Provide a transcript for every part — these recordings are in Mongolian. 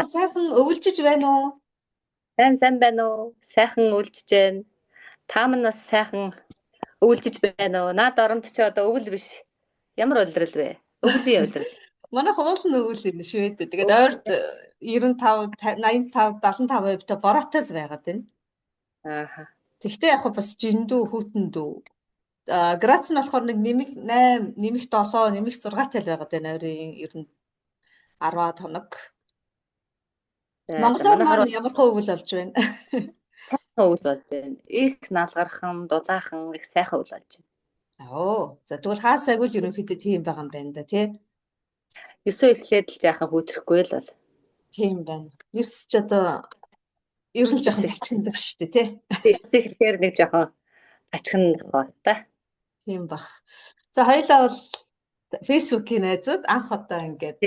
сайхан өвлжиж байна уу? Сайн байна уу? Сайхан өвлжиж байна. Та минь бас сайхан өвлжиж байна уу? Наад оромт ч одоо өвл биш. Ямар улирал вэ? Өвлийн улирал. Манайх уул нь өвөл юм шүү дээ. Тэгээд ойрт 95, 85, 75% та бороотой л байгаад байна. Ааха. Тэгтээ яг бас жиндүү хүүтэн дүү. Грац нь болохоор нэг нэмэх 8, нэмэх 7, нэмэх 6 тал байгаад байна. Ойрын ер нь 10-аад хоног. Монголоор маань ямар хөө өвөл болж байна? Өвөл болж байна. Их наалгархан, дулаахан, их сайхан өвөл болж байна. За тэгвэл хаасайг л ерөнхийдөө тийм байгаа юм байна да тий. 9 эхлээд л жаахан хүүтрэхгүй л бол. Тийм байна. 9 ч одоо ер нь жоохон ачигдаг шүү дээ тий. 9 эхлэхээр нэг жоохон ачхан бол та. Тийм бах. За хоёлаа бол Facebook-ийн найзууд анх одоо ингээд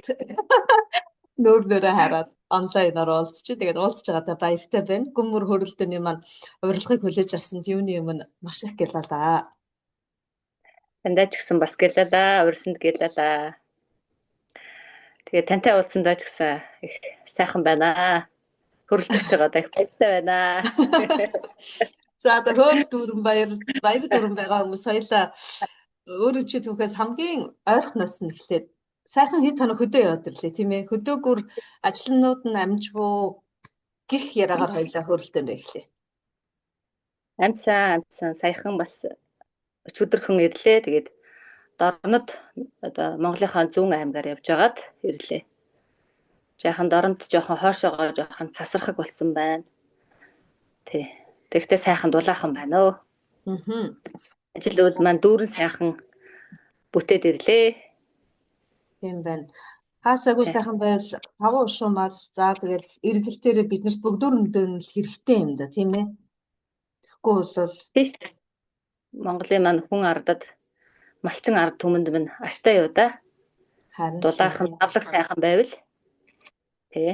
нүүрнөрөө хараад онлайнаар уулзчих. Тэгээд уулзж байгаадаа баяртай байна. Гүмөр хөрөлдөөний маань урилгыг хүлээж авсан юуны өмнө маш их гэлалаа. Тандаа ч гэсэн бас гэлалаа, урьсанд гэлалаа. Тэгээд тантай уулзсандаа ч гэсэн их сайхан байна. Хөрөлдөж байгаадаа их баяртай байна. За одоо хөөр дүүрэн баяр дүүрэн байгаа хүмүүс хоёлаа өөрөө чи түүхээс хамгийн ойрхоноос нь эхлээд сайхан хэд хоног хөдөө яваад ирлээ тийм ээ. Хөдөөгөр ажилтнууд нь амжбуу гих яраагаар хоёлаа хөрөлдөөнөө эхлэе. Амтсан саяхан бас өчигдөрхөн ирлээ. Тэгээд дорнод одоо Монголынхаа зүүн аймгаар явж байгаад ирлээ. Жаахан дорнод жоохон хоошоогоо жоохон цасрахаг болсон байна. Тий. Тэгтээ сайхан дулаахан байна өө. Ажил үйл маань дүүрэн сайхан бүтээд ирлээ. Тийм байна. Хаасаагүй сайхан байвал таван ушуумал за тэгэл эргэлтээрээ биднэрт бүгдөрөндөө нь хэрэгтэй юм да тийм ээ. Тэгэхгүй бол Монголын маань хүн ардад малчин ард түмэнд минь аштай юу да. Харин дулаахан авлаг сайхан байвал тий.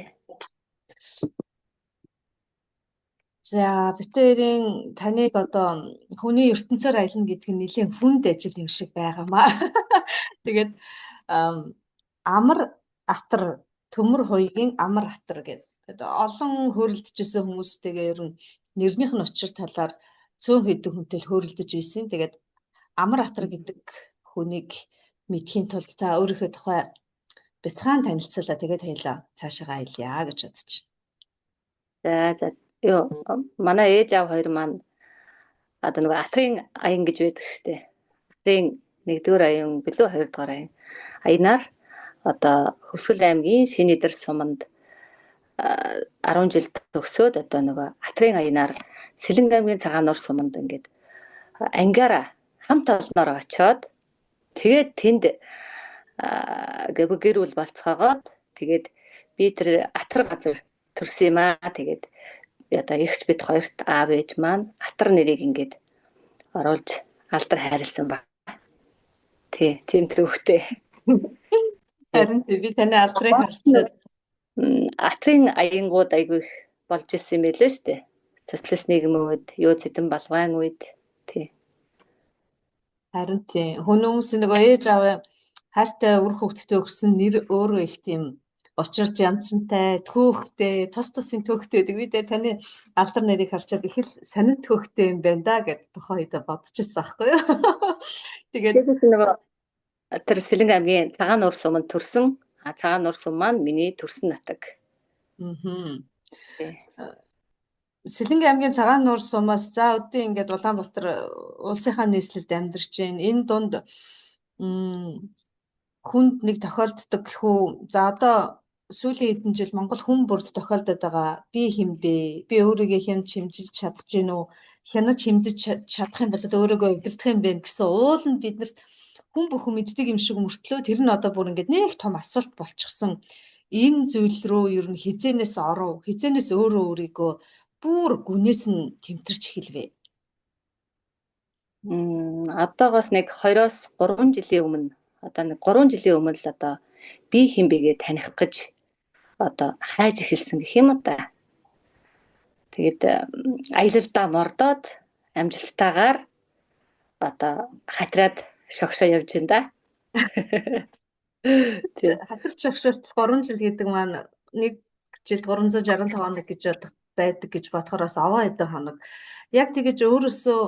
За битэрийн таныг одоо хүний ертөнцөөр аялна гэдэг нь нэлийн хүнд ажил юм шиг байгаамаа. Тэгээд амар атар төмөр хуйгийн амар атар гэдэг олон хөрөлдөжсэн хүмүүстэйгээ ер нь нэрнийх нь учир талаар цөөн хэдэн хүнтэй хөрөлдөж байсан. Тэгээд амар атар гэдэг хүнийг мэдхийн тулд та өөрийнхөө тухай бяцхан танилцуулаа тэгээд хоёлаа цаашаа аялья гэж бодож байна. За ёо манай ээж аав хоёр маань одоо нэг атрын аян гэж байдаг штэ. Атрын 1-р аян билүү 2-р аян аянаар одоо Хөвсгөл аймгийн Шинэдэр суманд 10 жил төгсөөд одоо нөгөө атрын аянаар Сэлэнг аймгийн Цагаан нуур суманд ингээд ангиараа хамт олноор очиод тэгээд тэнд гэр бүл болцоогоод тэгээд би тэр атар газар төрсөн юм аа. Тэгээд одоо ихч бид хоёрт аав ээж маань атар нэрийг ингээд оруулж алдар хайрлсан ба. Тийм төвхтэй. Харин би таны алдрыг харчаад атрын аянгууд айгүй их болж исэн юм байлээ шүү дээ. Социалист нийгэм үед, юу зэдэн балгаан үед тий. Харин тийм хүмүүс нөгөө ээж аав хайртай үр хөвгтдээ өгсөн нэр өөрөө их тийм учирч янзантай, төөхтэй, тус тусын төөхтэй тэгвидээ таны алдар нэрийг харчаад их л сонир төөхтэй юм байна да гэд тухайд бодчихсон байхгүй юу. Тэгээд нөгөө тэр Сэлэнг аймгийн Цагаан нуур суманд төрсөн. Цагаан нуур сум маань миний төрсөн нутаг. Сэлэнг аймгийн Цагаан нуур сумаас за өдөө ингээд Улаанбаатар улсынхаа нийслэлд амьдарч байна. Энэ дунд хүнд нэг тохиолддог гэхүү. За одоо сүүлийн хэдэн жил Монгол хүн бүрд тохиолдод байгаа би хэм бэ? Би өөрийгөө хянаж хэмжиж чадж гин үү? Хянаж хэмжиж чадах юм бол өөрийгөө удирдах юм бэ гэсэн уул нь биднэрт хүн бүхэн мэддэг юм шиг мөртлөө тэр нь одоо бүр ингээд нэг том асуулт болчихсон. Энэ зүйл рүү ер нь хизээнээс оров, хизээнээс өөрөө өөрийгөө бүр гүнээс нь тэмтэрч эхэлвэ. Одоогоос нэг 2-3 жилийн өмнө одоо нэг 3 жилийн өмнө л одоо би хэм бэгээ таних гэж одоо хайж эхэлсэн гэх юм да. Тэгээд аялалдаа мордоод амжилттайгаар одоо хатраад шогшоо явж байна да. Хатарч шогшоолт 3 жил гэдэг маань нэг жилд 365 хоног гэж байдаг гэж бодохоор бас аваа хэдэн хоног. Яг тэгэж өөрөөсөө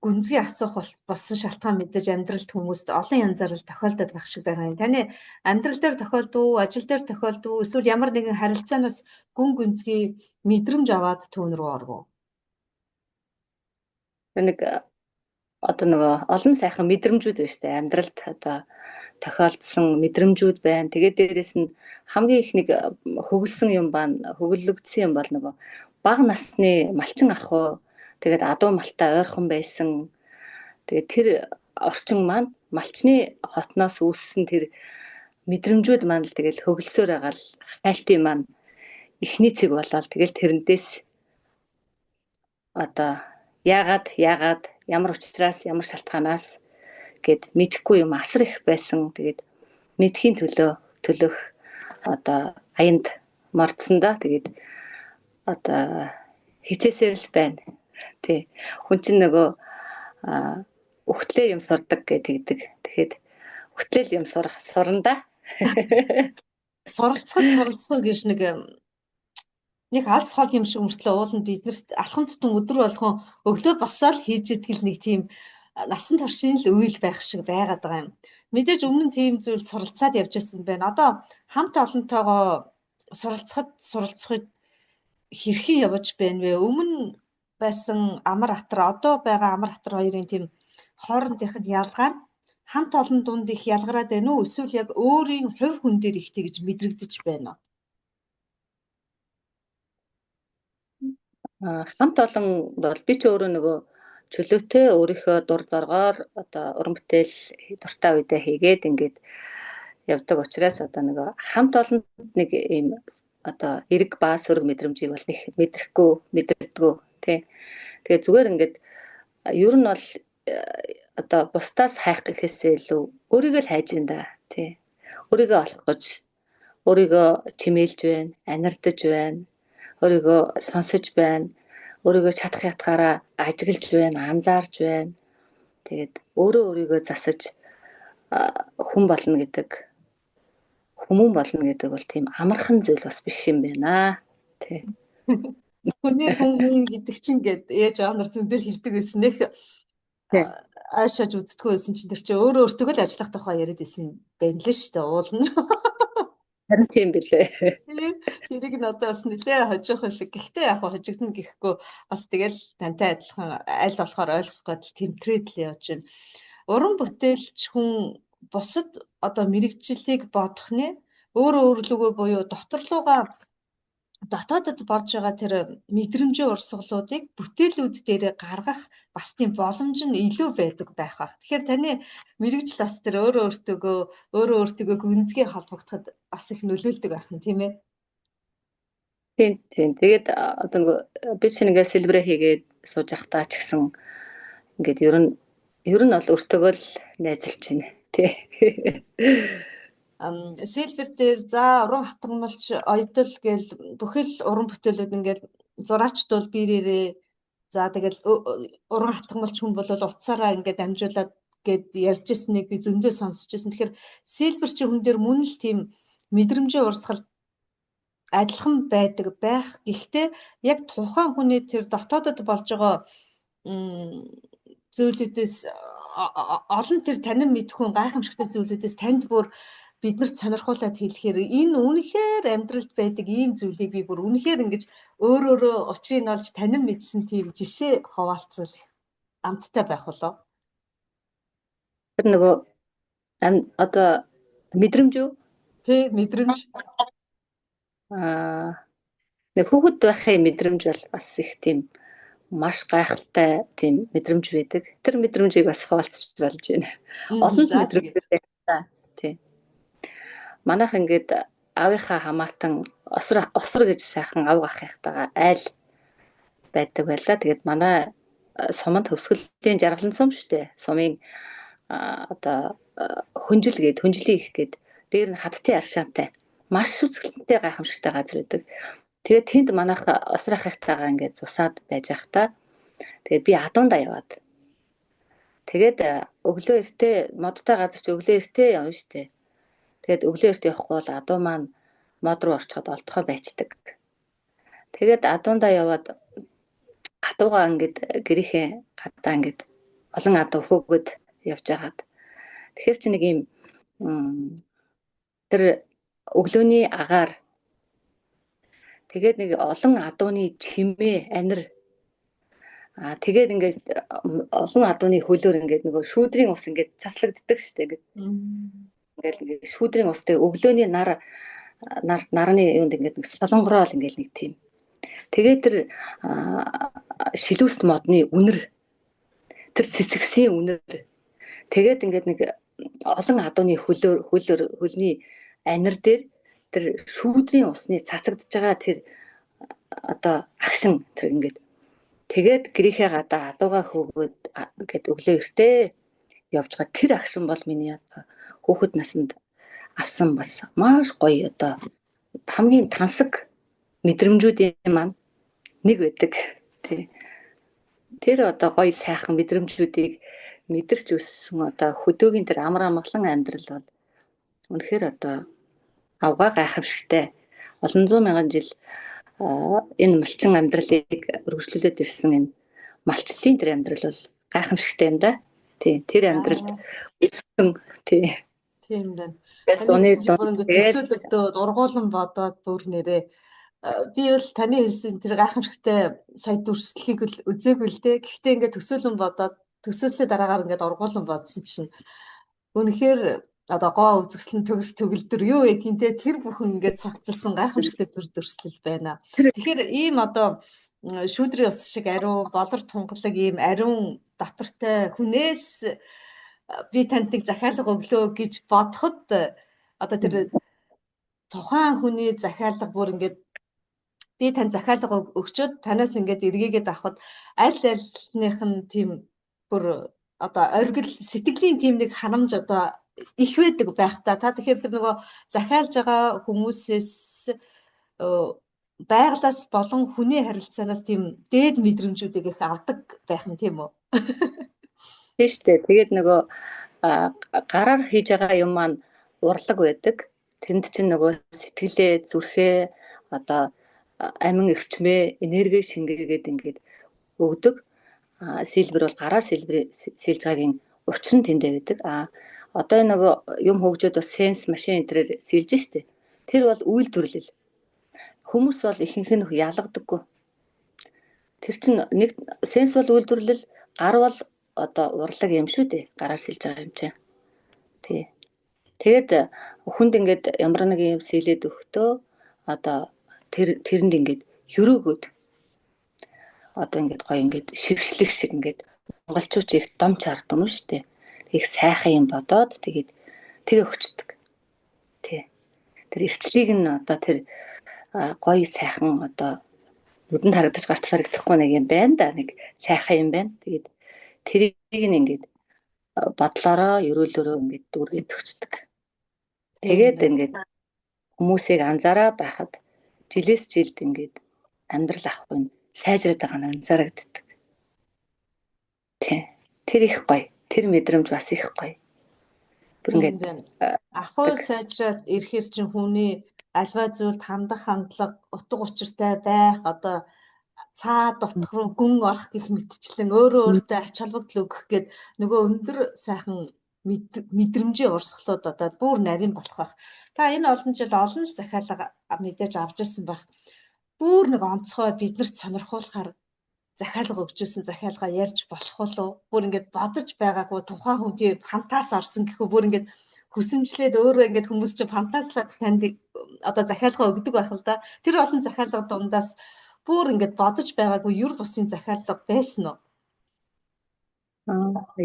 гүнзгий асуух болсон шалтгаан мэдээж амьдралд хүмүүст олон янзаар л тохиолдоод байх шиг байгаа юм. Таны амьдрал дээр тохиолдов уу, ажил дээр тохиолдов уу, эсвэл ямар нэгэн харилцаанаас гүнзгий мэдрэмж аваад түүн рүү оров? Нэг одоо нөгөө олон сайхан мэдрэмжүүд байна шүү дээ. Амьдралд одоо тохиолдсон мэдрэмжүүд байна. Тэгээд дээрэс нь хамгийн их нэг хөвөлсөн юм байна. Хөвөлөгдсөн юм бол нөгөө бага насны малчин ахуй, тэгээд адуу малтай ойрхон байсан. Тэгээд тэр орчин маань малчны хотноос үүссэн тэр мэдрэмжүүд маань л тэгэл хөвөлсөөр байгаа л хайлтын маань эхний цэг болоод тэгэл тэрнээс одоо яагаад ямар учраас ямар шалтгаанаас гэд мэдэхгүй юм асар их байсан. Тэгээд мэдхийн төлөх одоо аянд мордсондоо тэгээд одоо хичээсээр л байна. Тий. Хүн чинь нөгөө өгтлээ юм сурдаг гэдэг. Тэгэхэд өгтлэл юм суранда. Суралцах гэж нэг алс хол юм шиг мөртлөө ууланд биднэрт алхам тутам өдөр болгон өглөө босоод хийж идэл нэг тийм насан туршийн л үйл байх шиг байгаад байгаа юм. Мэдээж өмнө нь тийм зүйл суралцаад явж байсан байна. Одоо хамт олонтойгоо суралцахад хэрхэн явж байна вэ? Өмнө байсан амар хатар, одоо байгаа амар хатар хоёрын тийм хоорондынхад ялгаа хамт олон дунд их ялгараад байна уу? Эсвэл яг өөрийн хувь хүн дээр их тэгж мэдрэгдэж байна уу? Хамт олон бол би ч өөрөө нөгөө чөлөөтэй өөрийнхөө дур зоргоор одоо уран бүтээл дуртай үедээ хийгээд ингээд явдаг учраас одоо нөгөө хамт олонд нэг ийм одоо эрг ба сөрөг мэдрэмжийг бол нэг мэдэрдэггүй тий. Тэгээ зүгээр ингээд ер нь бол одоо бусдаас хайх гэхээсээ илүү өөрийгөө л хайж байна да тий. Өөрийгөө олох гэж өөрийгөө чимээлж байна, анирдаж байна, өөрийгөө сонсож байна, өөрийгөө чадах ятгаараа ажиглаж байна, анзаарж байна. Тэгээд өөрийгөө засаж хүн болно гэдэг бол тийм амархан зүйл бас биш юм байна. Тий. Хүний хүн юм гэдэг чинь гээд ээж аав нар зөндөл хэлдэг байсан нэх аашааж үздэггүй байсан чинь тэр чинь өөрөө өөртөө л ажиллах тухай яриад байсан байна л шүү дээ уулна. Харин тийм билээ. Тэрийг нь одоо бас нэлээ хожих шиг. Гэхдээ яг хожигдно гэхгүй бас тэгэл тантай адилхан аль болохоор ойлгохгүй тэмтрээд л явж байна. Уран бүтээлч хүн бусад одоо мэрэгжлийг бодох нэ өөрөө буюу дотоодод борж байгаа тэр мэдрэмжийн урсгалуудыг бүтээлүүд дээр гаргах бас тийм боломж нь илүү байдаг байх бах. Тэгэхээр таны мэрэгжил бас тэр өөрөө өөртөө гүнзгий холбогдоход бас их нөлөөлдөг байх нь тийм ээ. Тийм. Тэгээд одоо нөгөө би чинь ингээд сэлбэрээ хийгээд сууж явахдаа ч гэсэн ингээд ер нь бол өөртөөгөө л найзалж байна тий. Сэлбэр дээр за уран хатгамалч оёдол гэл бүхэл уран бүтээлүүд ингээд зураачдвал биерээрээ за тэгэл уран хатгамалч хүн бол утсаараа ингээд амжуулаад гэд ярьж ирснийг би зөндөө сонсч ирсэн. Тэгэхээр сэлбэр чи хүн дээр мөн л тийм мэдрэмжийн урсгал адилхан байдаг байх. Гэхдээ яг тухайн хүний тэр дотоодод болж байгаа зүйлүүдээс олон тэр танин мэдхүүн гайхамшигтай зүйлүүдээс танд бүр биднэрт сонирхуулаад хэлэхээр энэ үнэхээр амьдралд байдаг ийм зүйлийг би бүр үнэхээр ингэж өөрөө учрыг нь олж танин мэдсэн тийм жишээ хуваалцвал амттай байх болоо. Тэр нөгөө одоо мэдрэмж үү? Тий, мэдрэмж. Нэг хүүхэд байхын мэдрэмж бол бас их тийм маш гайхалтай тийм мэдрэмж байдаг. Тэр мэдрэмжийг бас хуваалцж болж байна. Олон мэдрэмж байна. Тийм. Манайх ингээд аавынхаа хамаатан осор гэж сайхан ав гахихтайгаа айл байдаг байлаа. Тэгээд манай суманд хөвсгөлийн жаргалан сум штэ. Сумын одоо хүнжилийн их гээд дээр нь хадтын аршаантай маш үзэсгэлэнтэй гайхамшигтай газар байдаг. Тэгээд тэнд манайх осор ахихтайгаа ингээд цусаад байж байхдаа тэгээд би адуундаа яваад. Тэгээд өглөө эртээ модтой газар чи өглөө эртээ явна штэ. Тэгээд өглөө эрт явахгүй бол адуу маань мод руу орчиход олдохоо байцдаг. Тэгээд адуундаа яваад адуугаа ингээд гэрийнхээ гадаа ингээд олон адуу хөөгд явж байгаад тэгэхээр чи нэг юм тэр өглөөний агаар тэгээд нэг олон адууны чимээ анир тэгээд ингээд олон адууны хөлөөр ингээд нөгөө шүүдрийн ус ингээд цаслагддаг штэ ингээд ингээд шүүдрийн ус тэгээд өглөөний нарны юунд ингээд нэг солонгороол ингээд нэг тийм тэгээд тэр шилүүст модны үнэр тэр цэцэгсийн үнэр тэгээд ингээд нэг олон адууны хөлний анир дээр тэр шүүдрийн усны цацагдж байгаа тэр одоо агшин тэр ингээд тэгээд гэрийнхээ гадаа адуугаа хөөгөөд ингээд өглөө эртээ явж байгаа тэр агшин бол миний хүүхэд наснд авсан бас маш гоё одоо хамгийн тансаг мэдрэмжүүдийн маань нэг байдаг. Тэр одоо гоё сайхан мэдрэмжүүдийг мэдэрч өссөн одоо хөдөөгийн тэр амар амгалан амьдрал бол үнэхээр одоо авгаа гайхамшигтай. Олон зуун мянган жил энэ малчин амьдралыг өргөжлүүлээд ирсэн энэ малчлалын тэр амьдрал бол гайхамшигтай юм да. Тэр амьдралд ирсэн тийм байна. Таны төсөөлөгдөө ургуулan бодоод бүр нэрээ би бол таны хэлсэн тэр гайхамшигтай сая дүрслэлийг л үзээгүй л дээ. Гэхдээ ингээд төсөөлөн бодоод төсөөсөө дараагаар ингээд ургуулan бодсон чинь үнэхээр одоо гоо үзэсгэлэн төгс төгөлдөр юу гэдгийг те тэр бүхэн ингээд цогцолсон гайхамшигтай дүрслэл байна. Тэгэхээр ийм одоо шүүдрийн ус шиг ариун болор тунгалаг ийм ариун дотортой хүнээс би танд нэг захиалга өглөө гэж бодоход одоо тэр тухайн хүний захиалга бүр ингээд би танд захиалга өгчөөд танаас ингээд эргээгээд авахд аль альных нь тийм бүр одоо оргил сэтгэлийн тийм нэг ханамж одоо их байдаг байх та. Тэгэхээр тэр нөгөө захиалж байгаа хүмүүсээс байгалаас болон хүний харилцаанаас тийм дээд мэдрэмжүүдийг их авдаг байх нь тийм үү? Тийм шүү дээ. Тэгээд нөгөө гараар хийж байгаа юм маань урлаг байдаг. Тэнд чинь нөгөө сэтгэлээ, зүрхээ одоо амин эрчмээ, энерги шингээгээд ингээд өгдөг. Сэлбэр бол гараар сэлж байгаагийн учир нь тэндээ байдаг. Одоо нөгөө юм хөгжөөд бас сенс машин энтрээр сэлж штэ. Тэр бол үйлдвэрлэл. Хүмүүс бол ихэнх нь ялгадаггүй. Тэр чинь нэг сенс бол үйлдвэрлэл, гар бол одоо урлаг юм шүү дээ. Гараар сэлж байгаа юм чинь. Тэгээд хүнд ингээд ямар нэг юм сэлээд өгтөө одоо тэрэнд ингээд хөрөөгөөд одоо ингээд гоё ингээд шившлэг шиг ингээд монголчууд их домч хардаг юм шүү дээ. Их сайхан юм бодоод тэгээд өгчдөг. Тэр ирчлийг нь одоо тэр гоё сайхан одоо нүдэнд харагдаж гарт харагдахгүй нэг юм байна да. Нэг сайхан юм байна. Тэгээд тэрийг нь ингээд бодлороо ерөөлөөрөө ингээд дүүргээд өгчдөг. Тэгээд ингээд хүмүүсийг анзаараа байхад жилээс жилд ингээд амьдрал ахуйн сайжраад байгаа нь анзаарагддаг. Тэр их гоё. Тэр мэдрэмж бас их гоё. Бүр ингээд ахуй сайжраад ирэхээр чинь хүний альва зүйлд хандах хандлага, утга учиртай байх, одоо цаад утга руу гүн орох гэх мэтчлэн өөртөө ач холбогдол өгөх гээд нөгөө өндөр сайхан мэдрэмжийн урсгалууд одоо бүр нарийн болох байх. Та энэ олон жил олон захиалга мэдээж авч ирсэн байх. Бүр нэг онцгой биднэрт сонирхуулахаар захиалга өгчөөсөн захиалга ярьж болох уу? Бүр ингээд бодож байгаагүй тухайн хүний фантаз орсон гэхүү бүр ингээд хүсэмжлээд өөрөө ингээд хүмүүс чинь фантазлаад танд одоо захиалга өгдөг байх л да. Тэр олон захиалга дундаас бүр ингээд бодож байгаагүй юр бусын захиалга байсан уу?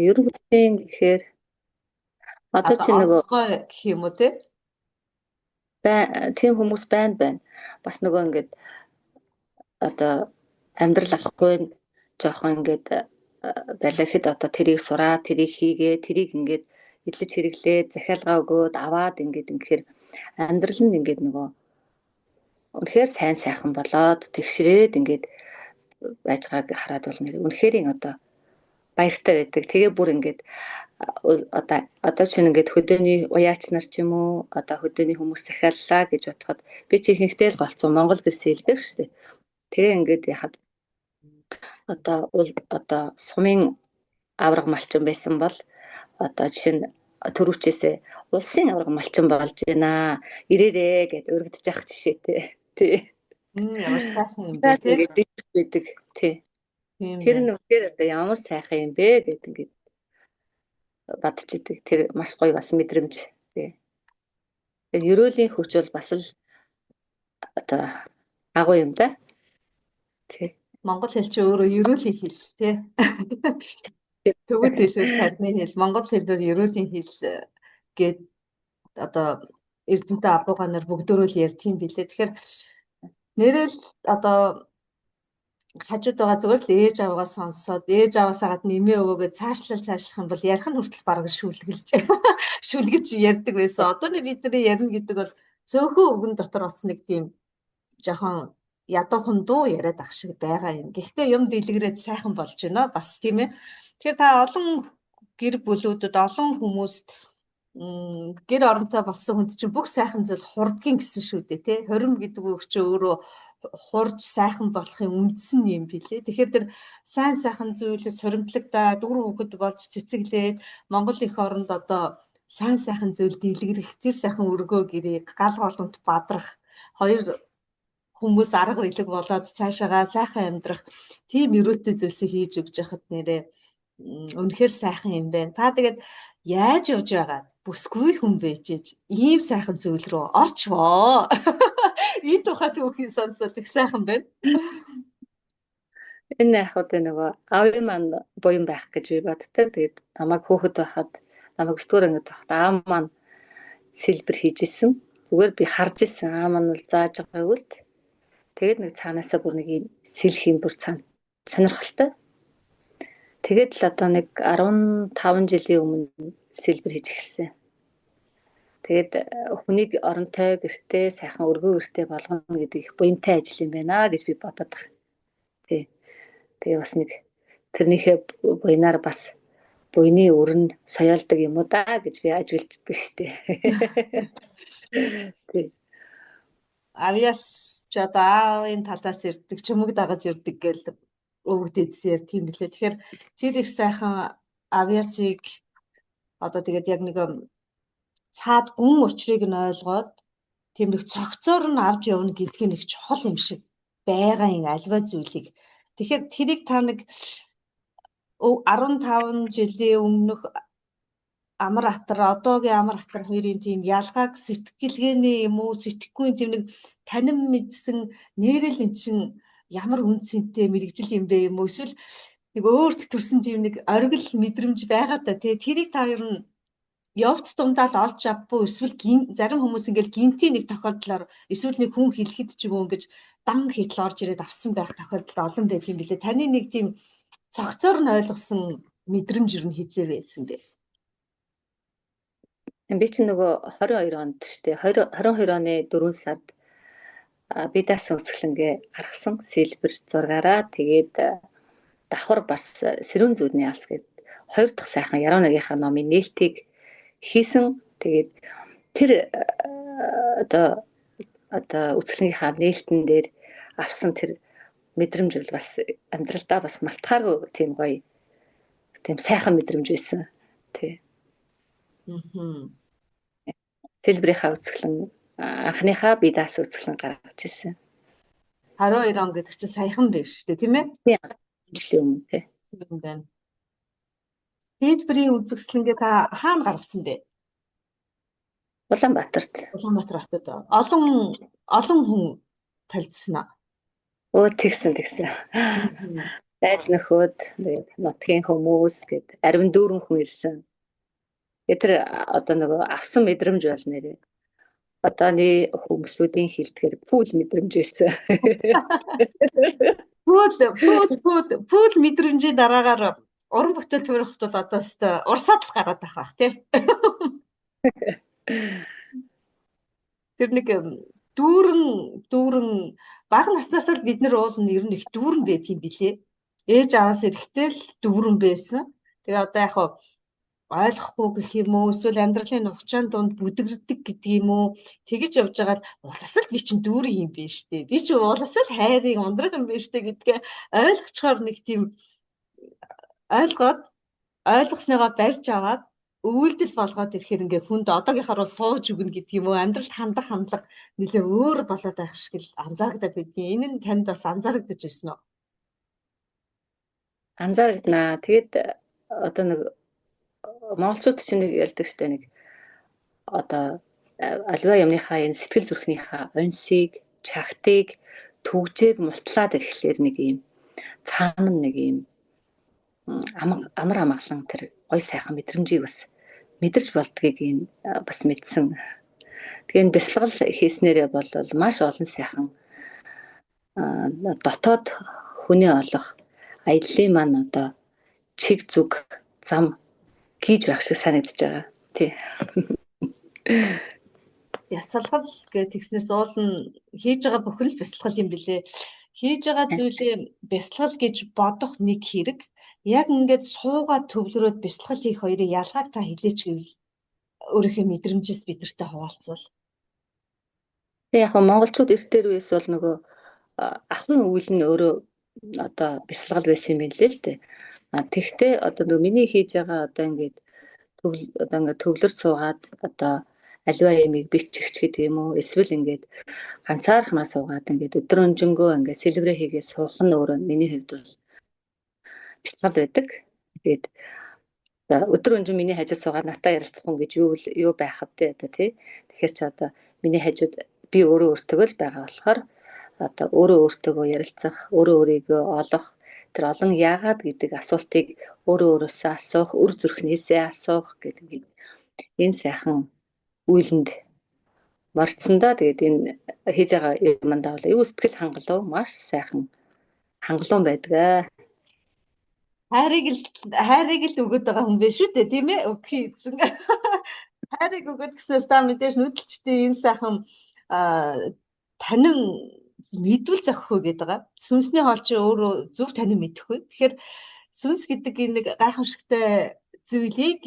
Юр бусын гэхээр одоо чи нөгөө гэх юм уу те? Тийм хүмүүс байна. Бас нөгөө ингээд одоо амьдрал алахгүй жоохон ингээд байлахад одоо тэрийг сураа, тэрийг хийгээ, тэрийг ингээд эдлэж хэрэглээд захиалга өгөөд аваад ингээд амьдрал нь ингээд нөгөө үнэхээр сайхан болоод тэгшрээд ингээд байж байгааг хараад бол үнэхээр одоо баяртай байдаг. Тэгээ бүр ингээд Одоо чинь ингээд хөдөөний уяач нар ч юм уу одоо хөдөөний хүмүүс захиаллаа гэж бодоход би чи ихэнхдээ л голцсон Монгол гэр сэлдэг шүү дээ. Тэгээ ингээд яхад одоо сумын авраг малчин байсан бол одоо жишээ нь төрүүчээсээ улсын авраг малчин болж байна. Ирээрээ гэд өргөдөж явах жишээтэй. Тий. Ямар сайхан юм бэ те. Тэгээд байдаг. Тий. Тийм Тэр байна. нь үнэхээр одоо ямар сайхан юм бэ гэд ингээд бодож идэг. Тэр маш гоё бас мэдрэмж. Тий. Тэгээд ерөөлийн хүч бол бас л одоо агуу юм да. Тий. Монгол хэл чи өөрөө ерөөлийн хэл тий. Төвөд хэлбэл тадны хэл, монгол хэлбэл ерөөлийн хэл гээд одоо эрдэмтэн абууга нар бүгдөө л ярьдгийн билээ. Тэгэхээр нэрэл одоо хажууд байгаа зүгээр л ээж аваагаа сонсоод ээж аваасаа гадна эмээ өвөөгөө цаашлах юм бол ярих нь хүртэл бараг шүлгэлж ярьдаг байсан. Одооний бидний ярина гэдэг бол цөөхөн үгэн дотор бас нэг тийм жоохон ядуухан дуу яриад ах шиг байгаа юм. Гэхдээ юм дэлгэрээд сайхан болж байна бас тийм ээ. Тэгэхээр та олон гэр бүлүүдэд олон хүмүүст гэр оронтой болсон хүнд чинь бүх сайхан зүйл хурдгийн гэсэн шүү дээ тий. Хорим гэдэг үг чи өөрөө хурж сайхан болохын үндсэн юм билээ. Тэгэхээр тэр сайхан зүйлээс хоримтлагдаад үр хөвгөд болж цэцэглээд Монгол эх оронд одоо сайхан зүйл дэлгэрэх, тэр сайхан өргөө гэрээ гал голомт бадрах хоёр хүмүүс арга билэг болоод цаашаага сайхан амьдрах тийм өрөөтэй зүйлсийг хийж өгч яхад нэрээ үнэхээр сайхан юм байна. Та тэгээд яаж явж байгаа бүсгүй хүн бэжэж ийм сайхан зүйл рүү орчвоо. Энэ тухай түүхийн сонсоод их сайхан байна. Энэ яг одоо нөгөө аавын маань буян байх гэж би боддог. Тэгээд намайг хөөхд байхад намайг 9 дугаар ангид байхад аав маань сэлбэр хийж исэн. Зүгээр би харж исэн аав маань бол зааж байгааг л. Тэгээд нэг цаанаасаа бүр нэг юм сэлх юм бүр цаана сонирхолтой. Тэгээд л одоо нэг 15 жилийн өмнө сэлбэр хийж эхэлсэн. Тэгээд хүнийг оронтой гэртээ сайхан өргөө гэртээ болгоно гэдэг их буянтай ажил юм байна гэж би бодоод байна. Тий. Тэгээ бас нэг тэрнийхээ буянаар бас буйны өрн соёолдог юм уу да гэж би ажиглаждаг штеп. Тий. Авьяас ч одоо аавын талаас ирдэг, чөмөг дагаж ирдэг гэл өвгдөдсээр тийм билээ. Тэгэхээр тэр их сайхан авьяасыг одоо тэгээд яг нэг цаад гүн учрыг нь ойлгоод тийм нэг цогцоор нь авч явна гэдгийг нэг чухал юм шиг байгаа юм альва зүйлийг. Тэгэхээр тэрийг та нэг 15 жилийн өмнөх амар хатар одоогийн амар хатар хоёрын тийм ялгааг сэтгэлгээний юм уу сэтгэхгүй тийм нэг танин мэдсэн нэрэл эн чин ямар үнцэнтэй мэрэгжил юм бэ юм уу эсвэл нэг өөрт төрсэн тийм нэг оргил мэдрэмж байгаа да тий тэрийг та ер нь явц дундаа л олж авбуу эсвэл зарим хүмүүс ингээл гинтийн нэг тохиолдлоор эсвэл нэг хүн хэлэхэд ч юм уу ингэж дан хитл орж ирээд авсан байх тохиолдол олон байх юм билээ. Таны нэг тийм цогцоор нь ойлгосон мэдрэмж ер нь хизээ байсан бэ? Би чинь нөгөө 22 онд штэ 22 оны 4 сард би даасан үсгэлэнгээ гаргасан сэлбэр зургаараа тэгээд давхар бас сэрүүн зүүдний алс гээд хоёр дахь сайхан яруу нэгийнхаа номын нээлтийг хийсэн. Тэгээд тэр одоо үсгэлэнгийнхаа нээлтэн дээр авсан тэр мэдрэмж бол бас амьдралдаа бас мартахааргүй тийм гоё тийм сайхан мэдрэмж байсан. Тий. Сэлбэрийнхаа үсгэлэн анхныхаа би даасан үсгэлэн гаргаж ирсэн. 12 он гэдэг чинь саяхан биш шүү дээ, тийм ээ? Тийм. Жилийн өмнө тий. Тийм байна. Сэлбэрийн үзэсгэлэнгээ та хаана гаргасан бэ? Улаанбаатарт. Улаанбаатар хотод олон хүн талдсан аа. Өө тэгсэн. Найз нөхөд тэгээд нутгийн хүмүүс гээд 24 хүн ирсэн. Тэр одоо нөгөө авсан мэдрэмж бол нэрээ одооны хүмүүсүүдийн хэлтгэр пул мэдрэмж байсан. Пул мэдрэмжийн дараагаар уран бүтээл төрөхт бол одоо өстой урсаад л гараад байх тий. Тэр нэг дүүрэн бага наснаас л бид нар уулна ер нь их дүүрэн байт юм билээ. Ээж аваас эрэхтэй л дүүрэн байсан. Тэгээ одоо яг ойлгохгүй гэх юм уу, эсвэл амьдралын нухчаан донд бүдгэрдэг гэдэг юм уу, тэгэж явж байгаа л улсал би чинь дүүрэн юм биш үү? Би чи улсал хайрын ундраг юм биш үү гэдгээ ойлгочхоор нэг тийм ойлгоод ойлгосныгоо барьж аваад үйлдэл болгоод ирэхээр ингээ хүнд одоогийнхоор бол сууж өгнө гэдэг юм уу, амьдралд хандах хандлага нэлээ өөр болоод байх шиг л анзаарагдаад байдгийн. Энэ нь танд бас анзаарагдаж ирсэн үү? Анзаарна. Тэгээд одоо нэг монголчууд чинь нэг ярьдаг штэ, нэг одоо аливаа юмныхаа энэ сэтгэл зүрхнийхаа онсыг, чагтыг, түгжээг мултлаад ирэхлээр нэг юм цаана нэг юм амар амгалан тэр гой сайхан мэдрэмжийг бас мэдэрч болдгийг энэ бас мэдсэн. Тэгээд бясалгал хийснээрээ бол маш олон сайхан дотоод хүнээ олох аяллаа маань одоо чиг зүг зам хийж байх шиг санагдаж байгаа. Тий. Бясалгал гэж тэгснээс уул нь хийж байгаа бүхэн л бясалгал юм билээ. Хийж байгаа зүйлээ бясалгал гэж бодох нэг хэрэг. Яг ингээд суугаад төвлөрөөд бясалгал хийх хоёрын ялгааг та хэлээч гэвэл өөрийнхөө мэдрэмжээс бидэртэй хуваалцвал. Тэг яг монголчууд эрт дээр үес бол нөгөө ахын үйл нь өөрөө одоо бясалгал байсан юм байна лээ л дээ. Тэгтээ одоо нөгөө миний хийж байгаа одоо ингээд төвлөр суугаад одоо аливаа ямиг бичих ч гэдэг юм уу, эсвэл ингээд ганцаархнаа суугаад ингээд өдрөнжингөө ингээд сэлбэрээ хийгээд суух нь өөрөө миний хувьд бол бясалгал байдаг. Тэгээд өдрөнжин миний хажууд суугаад натаа ярилцах юм гэж юу байхад те одоо тий. Тэгэхээр чи одоо миний хажууд би өөрөө өөртөө л байгаа болохоор одоо өөрөө өөртөө ярилцах, өөрөө өөрийгөө олох, тэр олон яагаад гэдэг асуултыг өөрөө өөрөөсөө асуух, үр зүрхнээсээ асуух гэдэг энэ сайхан үйлэнд марцсандаа тэгээд энэ хийж байгаа юмдаа бол юу сэтгэл хангалуун маш сайхан хангалуун байдаг. Хайрыг л өгöd байгаа хүн биш үү дээ, тийм ээ? Окей. Хайрыг өгöd гэснээр та мэдээж нүүдэлчтэй энэ сайхан танин мэдвэл зохихоо гэдэг байгаа. Сүнсний хоол чи өөрөө зөв танин мэдэхгүй. Тэгэхээр сүнс гэдэг энэ нэг гайхамшигтай зүйлийг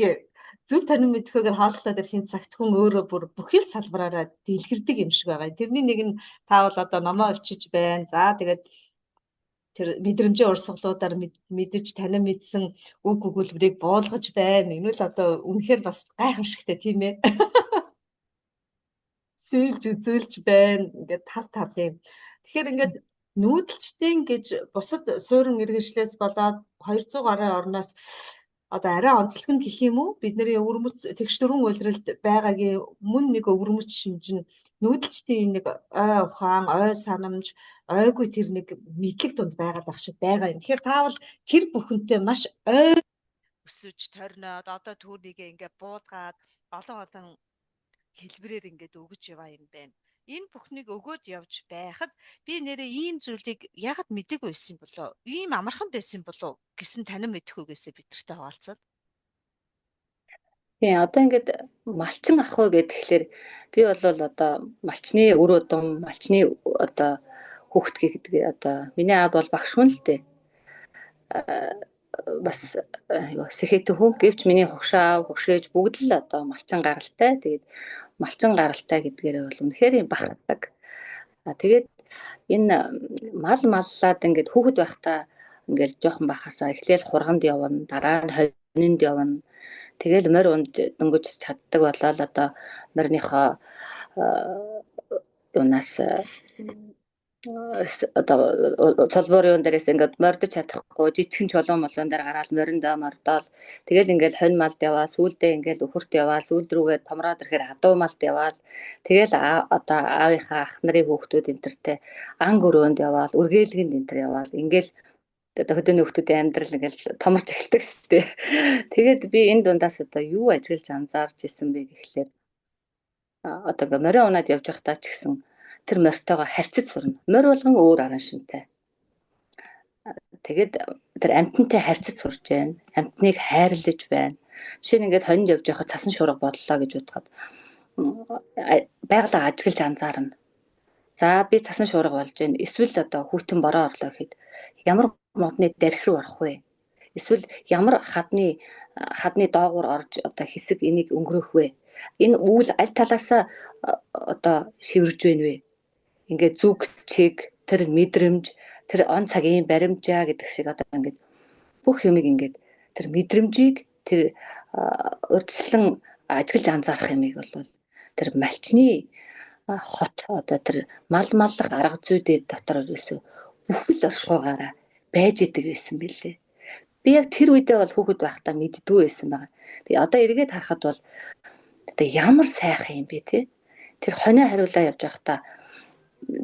зөв танин мэдэхгүйгээр хаалтлаад ирэхин цагт хүн өөрөө бүр бүхэл салбараараа дэлгэрдэг юм шиг байгаа. Тэрний нэг нь та бол одоо номоо өвчиж байна. За тэгээд тэр мэдрэмжийн урсгалуудаар мэдэж танин мэдсэн үг өгүүлбэрийг буулгаж байна. Энэ л одоо үнэхээр бас гайхамшигтай тийм ээ. Сүүлж үзүүлж байна. Ингээд тал юм. Тэгэхээр ингээд нүүдэлчдийн гэж бусад суурин иргэншлээс болоод 200 гаруй орноос одоо арай онцлог нь гэх юм уу? Бидний өвөрмөц тэгш дөрвөн үйлрэлд байгаагийн мөн нэг өвөрмөц шинжин нүүдэлчдийн нэг ой ухаан, ой санамж, ойгүй тэр нэг мэдлэг дунд байгаад байх шиг байгаа юм. Тэгэхээр таавал тэр бүхэнтэй маш ой өсөж торноод одоо түүнийгээ ингээд буудгаад олон хэлбэрээр ингээд өгөж яваа юм байна. Энэ бүхнийг өгөөд явж байхад би нэрээ ийм зүйлийг ягаад мэдэг байсан болоо? Ийм амархан байсан болоо гэсэн танин мэдхүүгээсээ бидэртэй хуваалцаад. Тийм одоо ингээд малчин ах уу гэхээр би бол одоо малчны үр удам, малчны одоо хүүхэд гэдэг одоо миний аав бол багш хүн л дээ. Бас сэхэтэн хүн гэвч миний хогшаа, хогшээж бүгд л одоо малчин гаралтай. Тэгээд малчин гаралтай гэдгээр бол үнэхээр юм бахархдаг. Тэгээд энэ маллаад ингээд хүүхэд байхдаа ингээд жоохон бахасаа эхлээл хурганд явна, дараа нь хонинд явна. Тэгэл морь унд дөнгөж чаддаг болоод одоо морьныхоо юунаас одоо толбор юун дээрээс ингээд мордож чадахгүй жижигхэн чулуун молон дээр гараад мориндоо мордоол тэгэл ингээд хонь малд яваа сүүлдээ ингээд өхөрт яваа сүүлд рүүгээ томроод ирэхээр адуу малд яваа тэгэл одоо аавынхаа ах нарын хүүхдүүд энтертэй анг өрөөнд яваа үргээлгэнд энтер яваа ингээд одоо хөдөөний хүүхдүүдийн амьдрал ингээл томорч эхэлдэг шүү дээ. Тэгээд би энэ дундаас одоо юу ажиглаж анзаарч исэн бэ гэхлээр одоо ингээ морин унаад явж байхдаа ч гэсэн тэр морьтойгоо харьцаж сурна. Морь болгон өөр аран шинтэй. Тэгээд тэр амьтантай харьцаж сурж байна. Амьтныг хайрлаж байна. Жишээ нь ингээд хонинд явж байхад цасан шуурга бодлоо гэж бодоход байгалаа ажиглаж анзаарна. За би цасан шуурга болж байна. Эсвэл одоо хүүтэн бороо орлоо гэхэд ямар модны дарих руу орох вэ? Эсвэл ямар хадны доогуур орж одоо хэсэг энийг өнгөрөх вэ? Энэ үйл аль талаасаа одоо шивэрж байна вэ? Ингээд зүг чиг, тэр мэдрэмж, тэр он цагийн баримжаа гэдэг шиг одоо ингээд бүх юмыг ингээд тэр мэдрэмжийг тэр урьдчилан ажиглаж анзаарах юмыг бол тэр малчны хот одоо тэр маллах арга зүйдээ дотор ерөөсөө бүхэл оршихуйгаараа байж идэг байсан бэлээ. Би яг тэр үедээ бол хүүхэд байхдаа мэддгүй байсан байгаа. Тэгээ одоо эргээд харахад бол одоо ямар сайхан юм бэ те. Тэр хонио хариулаа явж байхдаа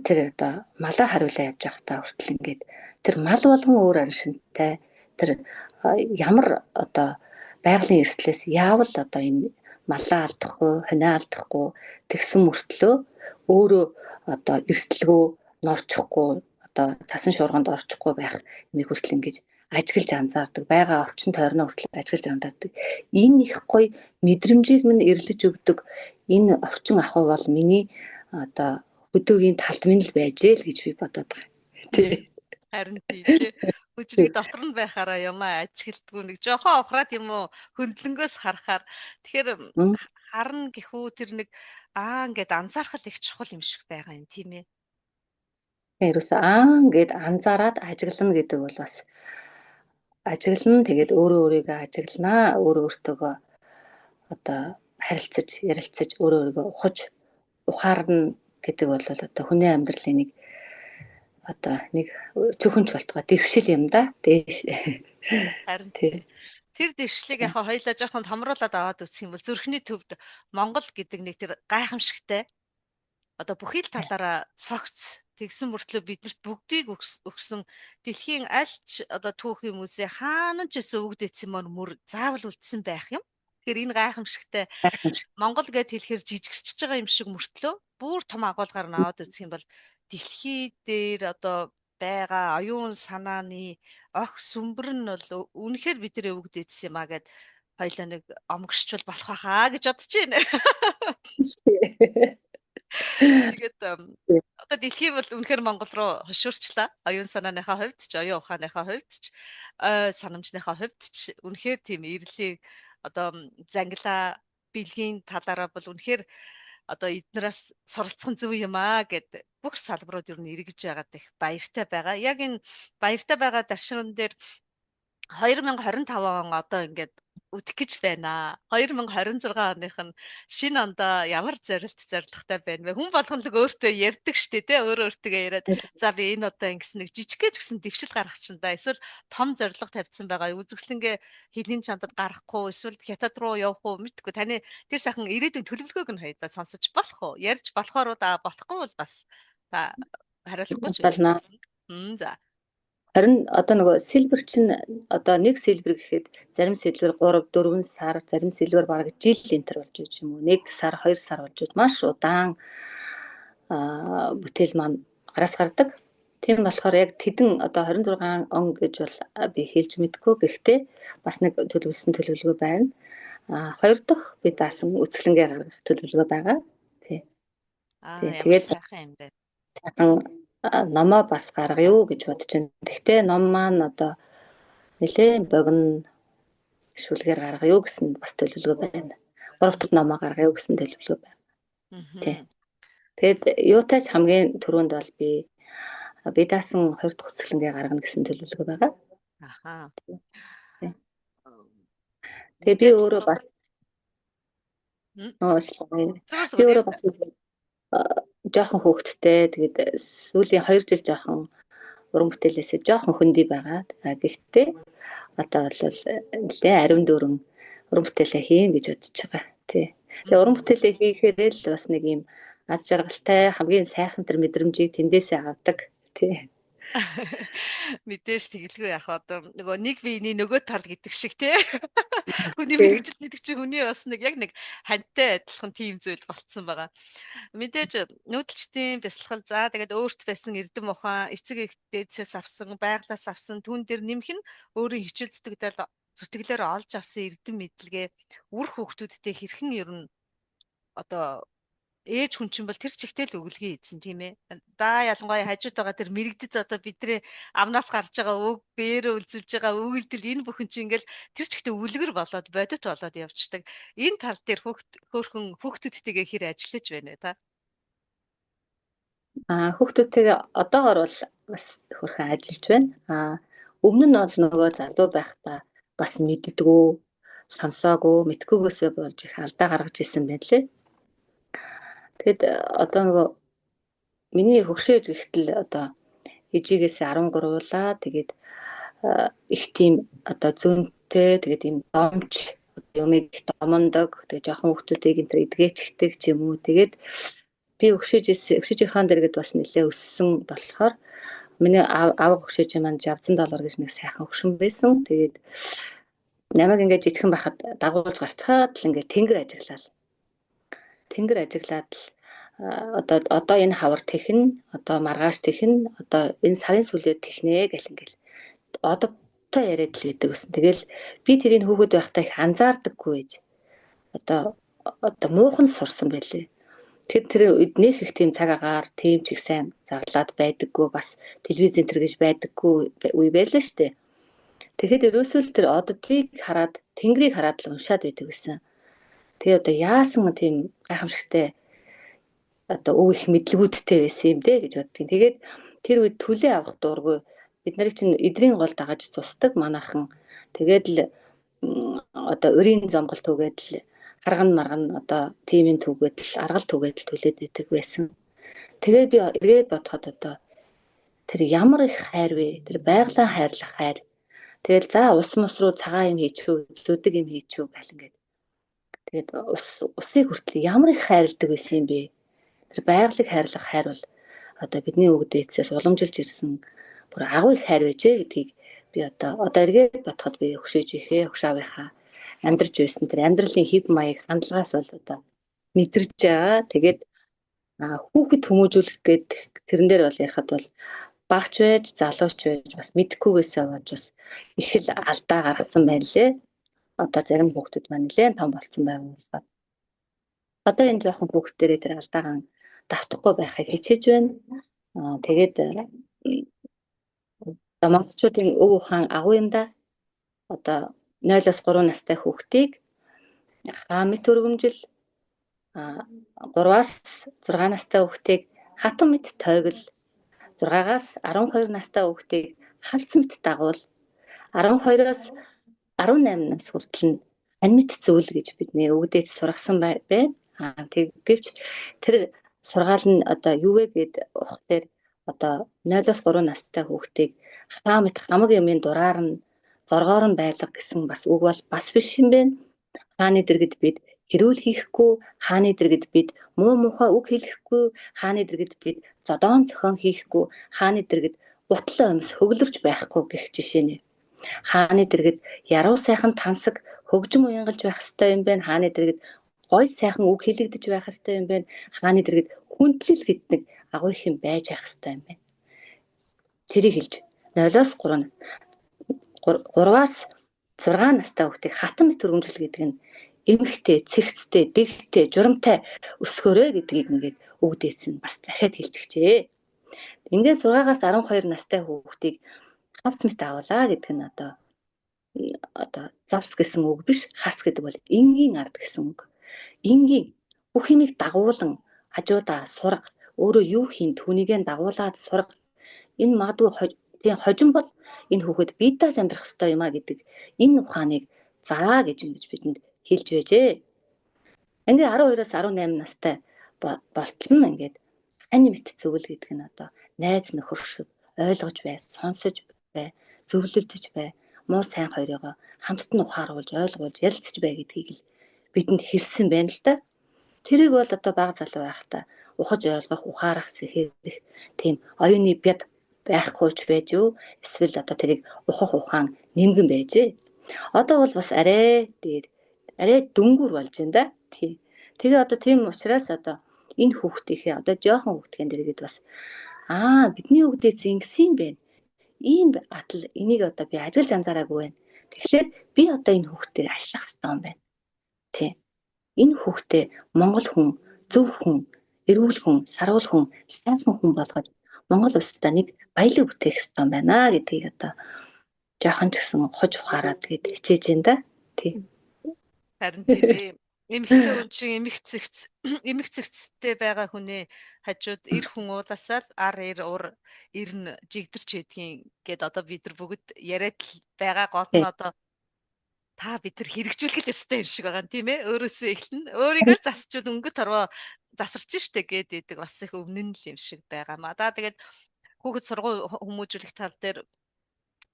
тэр одоо малаа хариулаа явж байхдаа хүртэл ингээд тэр мал болгон өөр аршинтай тэр ямар одоо байгалийн эрсдлээс яавал одоо энэ малаа алдахгүй, хонио алдахгүй тэгсэн мөртлөө өөрөө одоо эрсдэлгөө норчихгүй одоо цасан шуурганд орчихгүй байх юмыг хүртэл ингэж ажиглаж анзаардаг, байгаа орчин тойрноо хүртэл ажиглаж анзаардаг. Энэ их гоё мэдрэмжийг минь эрлэж өгдөг энэ орчин ахуй бол миний одоо өдөөгийн талдмын л байжээ л гэж би бодоод байгаа. Тий. Харин тий. Хүчрэг дотор нь байхаараа ямаа ажигладгүй нэг жоохон ухраад юм уу хөндлөнгөөс харахаар тэгэхээр харна гэхүү тэр нэг ингээд анзаархад их чухал юм шиг байгаа юм тийм ээ. Ерөөсөө гэд анзаараад ажиглана гэдэг бол бас ажиглана тэгээд өөрөө өөрийгөө ажигланаа өөрөө өөртөөгөө одоо харилцаж ярилцаж өөрөө өөрийгөө ухаарна гэдэг бол одоо хүний амьдралын нэг одоо нэг чөхөнч болтгоо дэвшил юм да. Дээш. Харин тэр дэвшлиг яг хоёлаа жоохон томруулаад аваад үзэх юм бол зүрхний төвд Монгол гэдэг нэг тэр гайхамшигтай одоо бүхий л талаараа цогц тэгсэн мөртлөө биднэрт бүгдийг өгсөн дэлхийн альч одоо түүх юм үсэ хаана ч гэсэн өгдөөцсөн мөр заавал үлдсэн байх юм. Тэгэхээр энэ гайхамшигтай Монгол гэд хэлэхэр жижигсэж байгаа юм шиг мөртлөө бүр том агуулгаар нь аваад үзэх юм бол дэлхий дээр одоо байгаа оюун санааны ох сүмбэр нь бол үнэхээр бидний өгдөөцсөн юм а гэд хоёлаа нэг омгшчул болох хаа гэж бодож байна. Тэгээд одоо дэлхий бол үнэхээр Монгол руу хошуурчлаа. Оюун санааныхаа хувьд ч, оюун ухааныхаа хувьд ч, санамжныхаа хувьд ч үнэхээр тийм ирлийн одоо зангилаа бэлгийн талаараа бол үнэхээр одоо эднээс суралцах нь зөв юм аа гэд бүх салбарууд ер нь эргэж байгаад их баяртай байгаа. Яг энэ баяртай байгаа даршин дээр 2025 он одоо ингээд үтэх гэж байна. 2026 оных нь шинэ ондоо ямар зорилготой байна вэ? Хүн болгоно л өөртөө ярьдаг штэ тий өөрөө өөртөө яриад за би энэ одоо ингэсэн нэг жижигхэн ч гэсэн дэвшил гаргах чинь да. Эсвэл том зорилго тавьсан байгаа. Үзэсгэлэнгээ хэдийн чандад гарахгүй эсвэл хятад руу явах уу мэдгүй. Таны тэр сайхан ирээдүйн төлөвлөгөөг нь хоёулаа сонсож болох уу? Ярьж болохоор да болохгүй бол бас та хариулахгүй ч байна. За. Харин одоо нөгөө сэлбэр чинь одоо нэг сэлбэр гэхэд зарим сэлбэр 3 4 сар, зарим сэлбэр бараг жил энтер болж байгаа юм уу. 1 сар, 2 сар болж маш удаан бүтээл маань гараас гардаг. Тийм болохоор яг тэдэн одоо 26 он гэж бол би хэлж мэдэхгүй. Гэхдээ бас нэг төлөвлөсөн төлөвлөгөө байна. Хоёр дахь би даасан үсгэлэнгээ гаргах төлөвлөгөө байгаа. Тий. Ямар сайхан юм бэ. Номоо бас гаргая юу гэж бодож байна. Гэхдээ ном маань одоо нэлээд богино шүлгээр гаргая юу гэсэн бас төлөвлөгөө байна. 3 дахь номоо гаргая юу гэсэн төлөвлөгөө байна. Тий. Тэгэд юутайч хамгийн түрүүнд бол би даасан 2 дахь үсгэлэнгээ гаргана гэсэн төлөвлөгөө байгаа. Ахаа. Тэгээ би өөрөө бас би өөрөө бас жоохон хөөгттэй тэгээд сүүлийн 2 жил жоохон уран бүтээлээсээ жоохон хөндөй байгаа. Гэхдээ одоо бол нэлээ ариун дөрөн уран бүтээлээ хийн гэж бодож байгаа. Тий. Тэгээ уран бүтээлээ хийхээр л бас нэг юм аз жаргалтай хамгийн сайхан тэр мэдрэмжийг тэндээсээ авдаг. Тий. Мэдээж тэгэлгүй яах одоо нөгөө нэг биений нөгөө тал гэдэг шиг тий. Хүний мэрэгжил гэдэг чинь хүний бас нэг яг нэг хантай адилхан тийм зүйл болцсон байгаа. Мэдээж нүүдэлчдийн бясалгал за тэгээд өөрт байсан эрдэм ухаан эцэг эхдээдсээс авсан байглаас авсан түүн дээр нэмэх нь өөрийн хичээл зүтгэлээр олж авсан эрдэм мэдлэгээ үр хүүхдүүдтэй хэрхэн ер нь одоо ээж хүн чинь бол тэр чигтэл өгөлгий эзэн тийм ээ. Да ялангуяа хажууд байгаа тэр мэрэгдэд одоо бидний амнаас гарч байгаа үг, биеэр үлзүүлж байгаа өгөгдөл энэ бүхэн чинь ингээл тэр чигтээ үлгэр болоод бодит болоод явцдаг. Энэ тал дээр хөөхөн хүүхдүүдтэйгээ хэр ажиллаж байна вэ та? Хүүхдүүдтэйгээ одоогор бол бас хөрхэн ажиллаж байна. Өмнө нь бол нөгөө залуу байхдаа бас мэддэггүй, сонсоогүй, мэдхгүйгээсээ болж их алдаа гаргаж ирсэн байна лээ. Тэгэд одоо нөгөө миний хөгшөөж гэхтэл одоо ээжигээсээ 13-уулаа тэгээд их тийм одоо зөнтэй тэгээд ийм домч юмыг домондог тэгээд жоохон хүүхдүүдийг энэ эдгээчдэг ч юм уу. Тэгээд би өгшөөжийнхэн дэргэд бас нэлээ өссөн болохоор миний аав өгшөөжийн маань Жавзан доллар гэж нэг сайхан өгшин байсан. Тэгээд намайг ингээд жижигхэн байхад дагуулж гарчхаад л ингээд тэнгэр ажиглаад л одоо энэ хавар тэхэн, одоо маргааш тэхэн, одоо энэ сарын сүүлээр тэхнэ гэл ингээл ододтой яриад л байдаг гэсэн. Тэгэл би тэрийг хүүхэд байхдаа их анзаардаггүй байж. Одоо муухан сурсан байлээ. Тэр үед нөх их тийм цаг агаар тийм ч их сайн зарлаад байдаггүй, бас телевизэн тэр гэж байдаггүй үе байлаа штэ. Тэгэхэд ерөөсөө л тэр оддыг хараад тэнгэрийг хараад л уншаад байдаг гэсэн. Тэгээ одоо яасан тийм гайхамшигтай одоо өв их мэдлгүүдтэй байсан юм дээ гэж боддгийн. Тэгээд тэр үед төлөө авах дургүй бид нарыг чинь эдрийн гол дагаж цусдаг манайхан. Тэгээд л одоо өрийн зомгол түгээд л харган марган одоо тимийн түгээд л аргал түгээд л төлөөд байдаг байсан. Тэгээд би эргээд бодоход одоо тэр ямар их хайр вэ? Тэр байгалаа хайрлах хайр. Тэгэл за ус мус руу цагаан юм хийчихв, лүдэг юм хийчихв гэл ингээд. Тэгээд усыг хүртэл ямар их хайрладаг байсан юм бэ? Тэр байгалыг хайрлах хайр бол одоо бидний өвөг дээдсээс уламжилж ирсэн бүр агуу их хайр байжээ гэдгийг би одоо эргээд бодоход би хөшаавынхаа амьдарч байсан тэр амьдралын хэв маяг хандлагаас бол одоо мэдэрч байгаа. Тэгээд хүүхэд хүмүүжүүлэх гээд тэрэн дээр бол ярихад бол багч байж, залууч байж бас мэдхгүйгээсээ болж бас их л алдаа гаргасан байна лээ. Одоо зарим хүүхдүүд маань нэлээд том болсон байгаа. Одоо энэ жоохон хүүхдэрээ тэр алдаагаа давтахгүй байхыг хичээж байна. Тэгээд монголчуудын өв ухаан агуу юм да. Одоо 0-3 настай хүүхдийг хаамт өргөмжил 3-аас 6 настай хүүхдийг хатан мэт тойгол 6-аас 12 настай хүүхдийг халц мэт дагуул 12-оос 18 нас хүртэл нь ань мэт зүйл гэж бидний өвгдээд сургасан байна. Гэвч тэр сургаал нь одоо юу вэ гэд ухтэр одоо 0-3 настай хүүхдийг хаамт хамаг юмын дураар нь зоргоор нь байлга гэсэн бас үг бол бас биш юм байна. Хааны дэргэд бид хэрүүл хийхгүй, хааны дэргэд бид муу мухай үг хэлэхгүй, хааны дэргэд бид зодоон зохион хийхгүй, хааны дэргэд утал өмс хөглөрч байхгүй гэх жишээ нэ. Хааны дэргэд яруу сайхан тансаг хөгжим уянгалж байх ёстой юм байна. Хааны дэргэд гой сайхан үг хэлэгдэж байх ёстой юм байна. Хааны дэргэд хүндлэл гэдэг агуу их юм байж байх ёстой юм байна. Тэрийг хэлж 0-3-аас 6 настай хүүхдийг хатан мэт өргөмжил гэдэг нь эмхтэй, цэгцтэй, дэгтэй, журамтай өсгөөрэй гэдгийг ингээд өвдөөсөн бас захиад хэлчихжээ. Ингээд 6-аас 12 настай хүүхдийг хавц мэт авуулаа гэдэг нь одоо завц гэсэн үг биш, харц гэдэг бол энгийн ард гэсэн үг. Энгийн бүх юмыг дагуулan хажуудаа сурга, өөрөө юу хийн түүнийгээ дагуулад сурга. Энэ магадгүй тийм хожим бол энэ хүүхэд бид дааж амьдрах ёстой юм а гэдэг энэ ухааныг заа гэж ингэж бидэнд хэлж байжээ. Ингээ 12-аас 18 настай болтол нь ингээд ань мэт зөвл гэдэг нь одоо найз нөхөр шиг ойлгож бай, сонсож бай, зөвлөлдөж бай, муу сайн хоёроо хамтд нь ухааруулж, ойлгуулж, ярилцж бай гэдгийг л бидэнд хэлсэн байна л да. Тэрийг бол одоо бага залуу байхдаа ухаж ойлгох, ухаарах, сэхэрэх тийм оюуны бяд байхгүйч байж юу? Эсвэл одоо тэрийг ухах ухаан нэмгэн байжээ. Одоо бол бас арай дөнгөр болж байна да. Тэгээ одоо тийм учраас одоо энэ хүүхдийнхээ одоо жоохон хүүхдийн дэргэд бас бидний өвгдөөс ингэсэн юм байна. Ийм атал энийг одоо би ажиллаж анзаараагүй байна. Тэгэхээр би одоо энэ хүүхдийг ажиллах хэрэгтэй юм байна. Энэ хүүхдээ монгол хүн, зөв хүн, эрүүл хүн, сарвал хүн, сайнсан хүн болгож Монгол улстай нэг баялаг бүтээх ёстой байна гэдгийг одоо жоохон ч гэсэн хож ухаараад тэгээд хичээж байна да. Тий. Харин тийм ээ. Эмэгтэй хүн чинь эмэг цэгцтэй байгаа хүнээ хажууд эр хүн ууласаад ар эр ур эр нь жигдэрч байдгийн гэд одоо бид нар бүгд яриад л байгаа гол нь одоо та бид нар хэрэгжүүлэх ёстой юм шиг байгаа юм тийм ээ. Өөрөөсөө эхлэн өөрийгөө засчуд өнгөт орвоо засарч штэ гэдэг бас их өмнө нь л юм шиг байгаамаа. Да тэгээд хүүхэд сургууль хүмүүжүүлэх тал дээр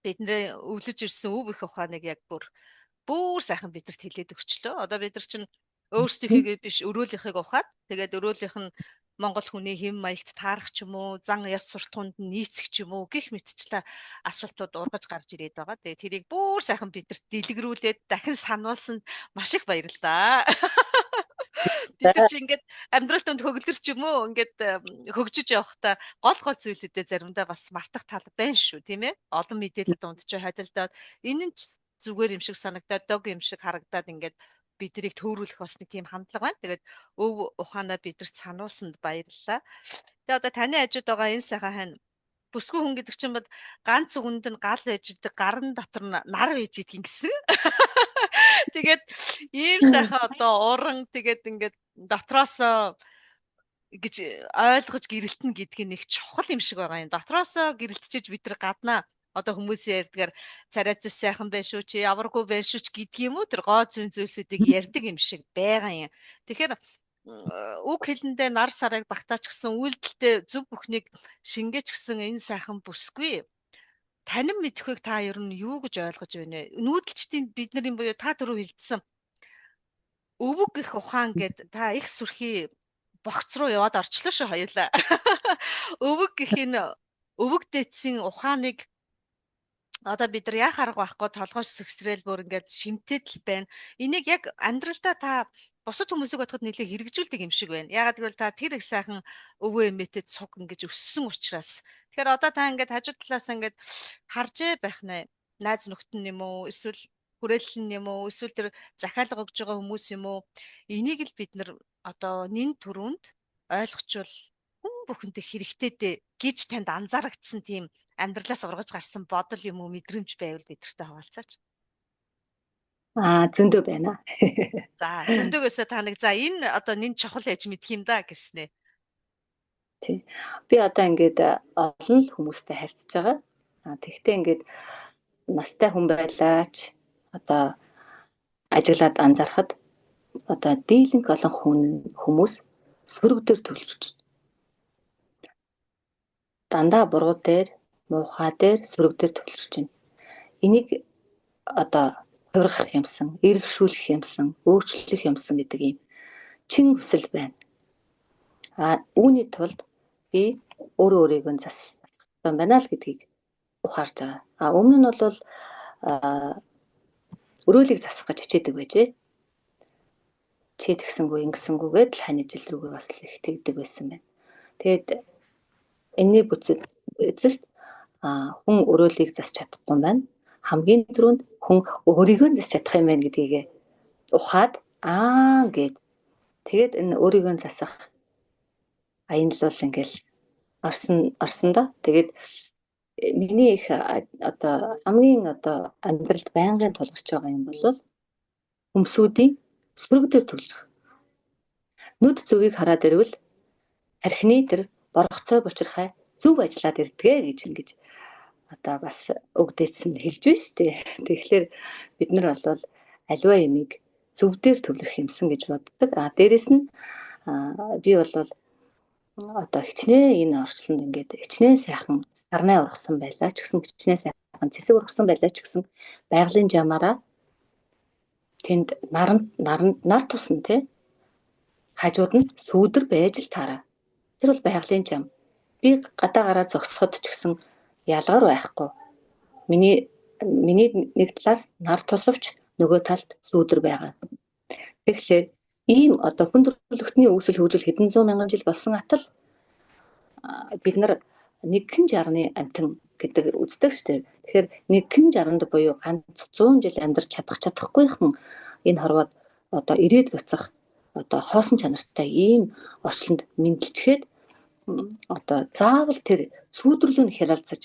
бидний өвлөж ирсэн өв их ухааныг яг бүр сайхан бидэрт хэлээд өгчлөө. Одоо бид нар чинь өөрсдийнхийгээ биш өрөөлийнхийг ухаад тэгээд өрөөлийнх нь Монгол хүний хэм маягт таарах ч юм уу, зан ёс суртахуунд нь нийцэх ч юм уу гэх мэтчлээ асуултууд ургаж гарч ирээд байгаа. Тэгээд тэрийг бүр сайхан бидэрт дэлгэрүүлээд дахин сануулсанд маш их баярлалаа. Бид нар чи ингээд амьдрал донд хөгөлдөр ч юм уу ингээд хөгжиж явахдаа гол зүйлүүдэд заримдаа бас мартах тал байна шүү, тийм ээ? Олон мэдээлэл донд ч хадилдаад энэ нь зүгээр юм шиг санагдаад дог юм шиг харагдаад ингээд биднийг төөрүүлэх бас нэг тийм хандлага байна. Тэгээд өв ухаанаа бидэрт сануулсанд баярлалаа. Тэгээд одоо таны хажууд байгаа энэ сайхан хань бүсгүй хүн гэдэг чинь бод ганц үгэнд нь гал байж идэг, гарын дотор нь нар байж идэг гэсэн. Тэгээд ийм сайхан одоо уран тэгээд ингээд дотроосоо гэж ойлгож гэрэлтэн гэдгийг нэг чухал юм шиг байгаа юм. Дотроосоо гэрэлтчиж бид нар гаднаа одоо хүмүүсийн ярьдгаар царай зүс сайхан байх шүү чи яваргүй байх шүү ч гэдгийг юм уу тэр гоо зүйн зүйлсүүдийг ярьдаг юм шиг байгаа юм. Тэгэхээр үг хэлэндээ нар сарыг багтаач гсэн үйлдэлтэй зөв бүхнийг шингээч гсэн энэ сайхан бүсгүй. Танин мэдхүйг та ер нь юу гэж ойлгож байна вэ? Нүүдэлчдийн бидний буюу та түрүү хэлсэн өвөг их ухаан гэд та их сүрхий богц руу яваад орчлоо шүү хоёулаа. Өвөг гэх энэ өвөг дээдсийн ухааныг одоо бид нар яах арга байхгүй толгойч сэгсрэл бүр ингээд шимтээд л байна. Энийг яг амьдралдаа та бусад хүмүүсийг бодоход нэлээд хэрэгжүүлдэг юм шиг байна. Ягаад гэвэл та тэр их сайхан өвөө эмээтэд цуг ингэж өссөн учраас. Тэгэхээр одоо та ингээд хажуу талаас ингээд харж байх нэ. Найз нөхдөд юм уу? Эсвэл хүрээлэл юм уу? Эсвэл тэр захиалга өгж байгаа хүмүүс юм уу? Энийг л бид нар одоо нэн төрөнд ойлгочвол хүн бүхэндээ хэрэгтэй дээ гэж танд анзаарагдсан тийм амьдралаас ургаж гарсан бодол юм уу мэдрэмж байвал бидэртэй хаваалцаач. Зөндөө байна. За зөндөгөөсөө та нэг за энэ одоо нэн чухал яж мэдх юм да гэснэ. Тий. Би одоо ингээд олон л хүмүүстэй харьцаж байгаа. Тэгвэл ингээд настай хүн байлаач одоо ажиглаад анзаархад одоо дийлэнх олон хүмүүс сөрөг дээр төлөвлөж дандаа буруу дээр муухай дээр сөрөг дээр төлөвлөж байна. Энийг одоо хувиргах юмсан, эргэшүүлэх юмсан, өөрчлөх юмсан гэдэг юм чин хүсэл байна. Үүний тулд би өөрийгөө засах байна л гэдгийг ухаарж байгаа. Өмнө нь бол өрөөлийг засах гэж хичээдэг байжээ. Чи тэгсэнгүй ингэсэнгүйгээд л хань ижил рүүгээ бас их тэгдэг байсан байна. Тэгээд энэний эцэст хүн өрөөлийг засч чадахгүй юм байна. Хамгийн түрүүнд хүн өөрийгөө засч чадах юм байна гэдгийг ухаад гэд тэгээд энэ өөрийгөө засах аян л бол ингээл орсон да. Тэгээд миний их одоо хамгийн одоо амьдралд байнгын тулгарч байгаа юм бол хүмсүүдийн сөрөг дээр төлөх. Нүд зүгийг хараад ирвэл архины тэр боргоцой бочирхай зөв ажиллаад ирдгээ гэж ингэж одоо бас өгдөөцсөн хэлж байна шүү дээ. Тэгэхээр бид нар бол аливаа ямиг зөв дээр төвлөрөх юмсан гэж боддог. Дээрэс нь би бол одоо хичнээн энэ орчлонд ингээд хичнээн сайхан сарнай ургасан байлаа ч гэсэн хичнээн сайхан цэцэг ургасан байлаа ч гэсэн байгалийн жамаараа тэнд нар тусна те хажууд нь сүүдэр байж л таараа. Тэр бол байгалийн жам. Би гадаа гараа зогсоход ч гэсэн ялгар байхгүй. Миний нэг талаас нар тусавч нөгөө талд сүүдэр байгаа. Тэгэхээр ийм одоо хүн төрөлхтний үүсэл хөгжил хэдэн зуун мянган жил болсон атал бид нар нэгэн жарганы амтан гэдэг үздэг шүү дээ. Тэгэхээр нэгэн жарганд буюу ганц 100 жил амьдарч чадахгүйхэн энэ хорвоод одоо ирээд буцах одоо хоосон чанартай ийм орчинд мэдлжгээд одоо заавал тэр сүйдрэлүү нь хялалцаж,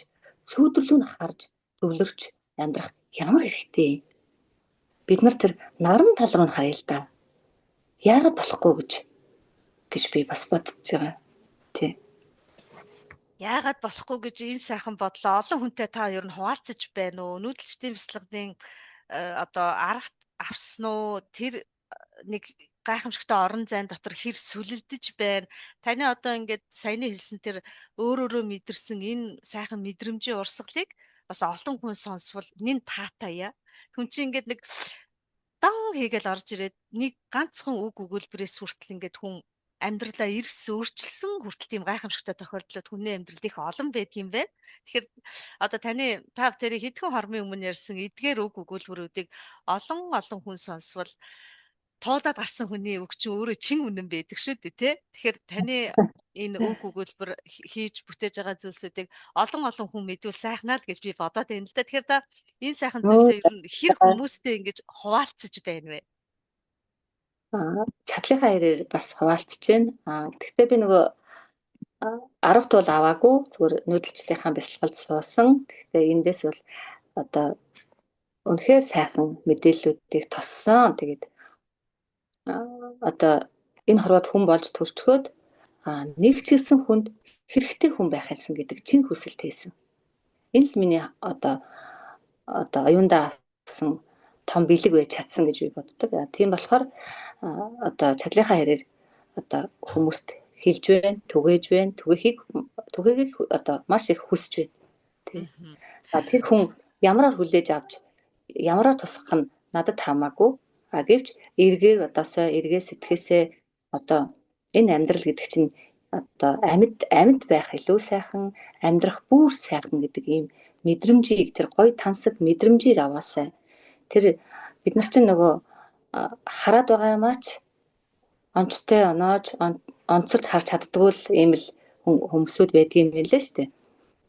сүйдрэлүү нь харж, өвлөрч амьдрах ямар хэрэгтэй. Бид нар тэр наран тал руу нь харъя л да. Яагаад болохгүй гэж би бас бодож байгаа. Тий. Яагаад болохгүй гэж энэ сайхан бодлоо олон хүнтэй та ер нь хуваалцаж байна уу? Нүүдэлчдийн бяцлагын одоо арга авсан уу? Тэр нэг гайхамшигтай орон зайн дотор хэр сүлэлдэж байна. Таны одоо ингээд саяны хэлсэн тэр өөрөөрөө мэдэрсэн энэ сайхан мэдрэмжийн урсгалыг бас олон хүн сонсвол нин таатая. Хүн чинь ингээд нэг дан хийгээл орж ирээд нэг ганцхан үг өгүүлбэрээс хүртэл ингээд хүн амьдралаа эрс өөрчилсөн хүртэл тийм гайхамшигтай тохиолдлууд хүний амьдралд их олон байдгийм байна. Тэгэхээр одоо та бүхэн хэдхэн хормын өмнө ярьсан эдгээр үг өгүүлбэрүүдийг олон хүн сонсвол туулаад гарсан хүний үг чинь өөрөө чин үнэн байдаг шүү дээ, тий. Тэгэхээр таны энэ үг өгүүлбэр хийж бүтээж байгаа зүйлсүүдийг олон хүн мэдвэл сайхнаад гэж би бодоод байна л да. Тэгэхээр та энэ сайхан зүйлсээ ер нь хэр хүмүүстэй ингэж хуваалцаж байна вэ? Чадлынхаа хэрээр бас хуваалцж байна. Гэхдээ би нөгөө 10 туул аваагүй зүгээр нүүдэлчдийнхаа бясалгалд суусан. Гэхдээ эндээс бол одоо үнэхээр сайхан мэдээллүүдийг тоссон. Тэгээд одоо энэ хорвоод хүн болж төрчгөөд нэг ч гэсэн хүнд хэрэгтэй хүн байх юмсан гэдэг чин хүсэлт хийсэн. Энэ л миний одоо оюундаа авсан том бэлэг байж чадсан гэж би боддог. Тийм болохоор одоо чадлынхаа хэрээр одоо хүмүүст хэлж байна, түгээж байна, түгээхийг одоо маш их хүсэж байна. Тийм. Тэр хүн ямараар хүлээж авч ямараар тусах нь надад хамаагүй. Гэвч эргээр одоосоо эргээ сэтгэхээсээ одоо энэ амьдрал гэдэг чинь одоо амьд байх илүү сайхан, амьдрах бүр сайхан гэдэг ийм мэдрэмжийг тэр гоё тансаг мэдрэмжийг аваасай. Тэр бид нар чинь нөгөө хараад байгаа юмаач онцтой оноож онцолж харж чаддгүй л ийм л хүмүүсүүд байдгийн юм лээ шүү дээ.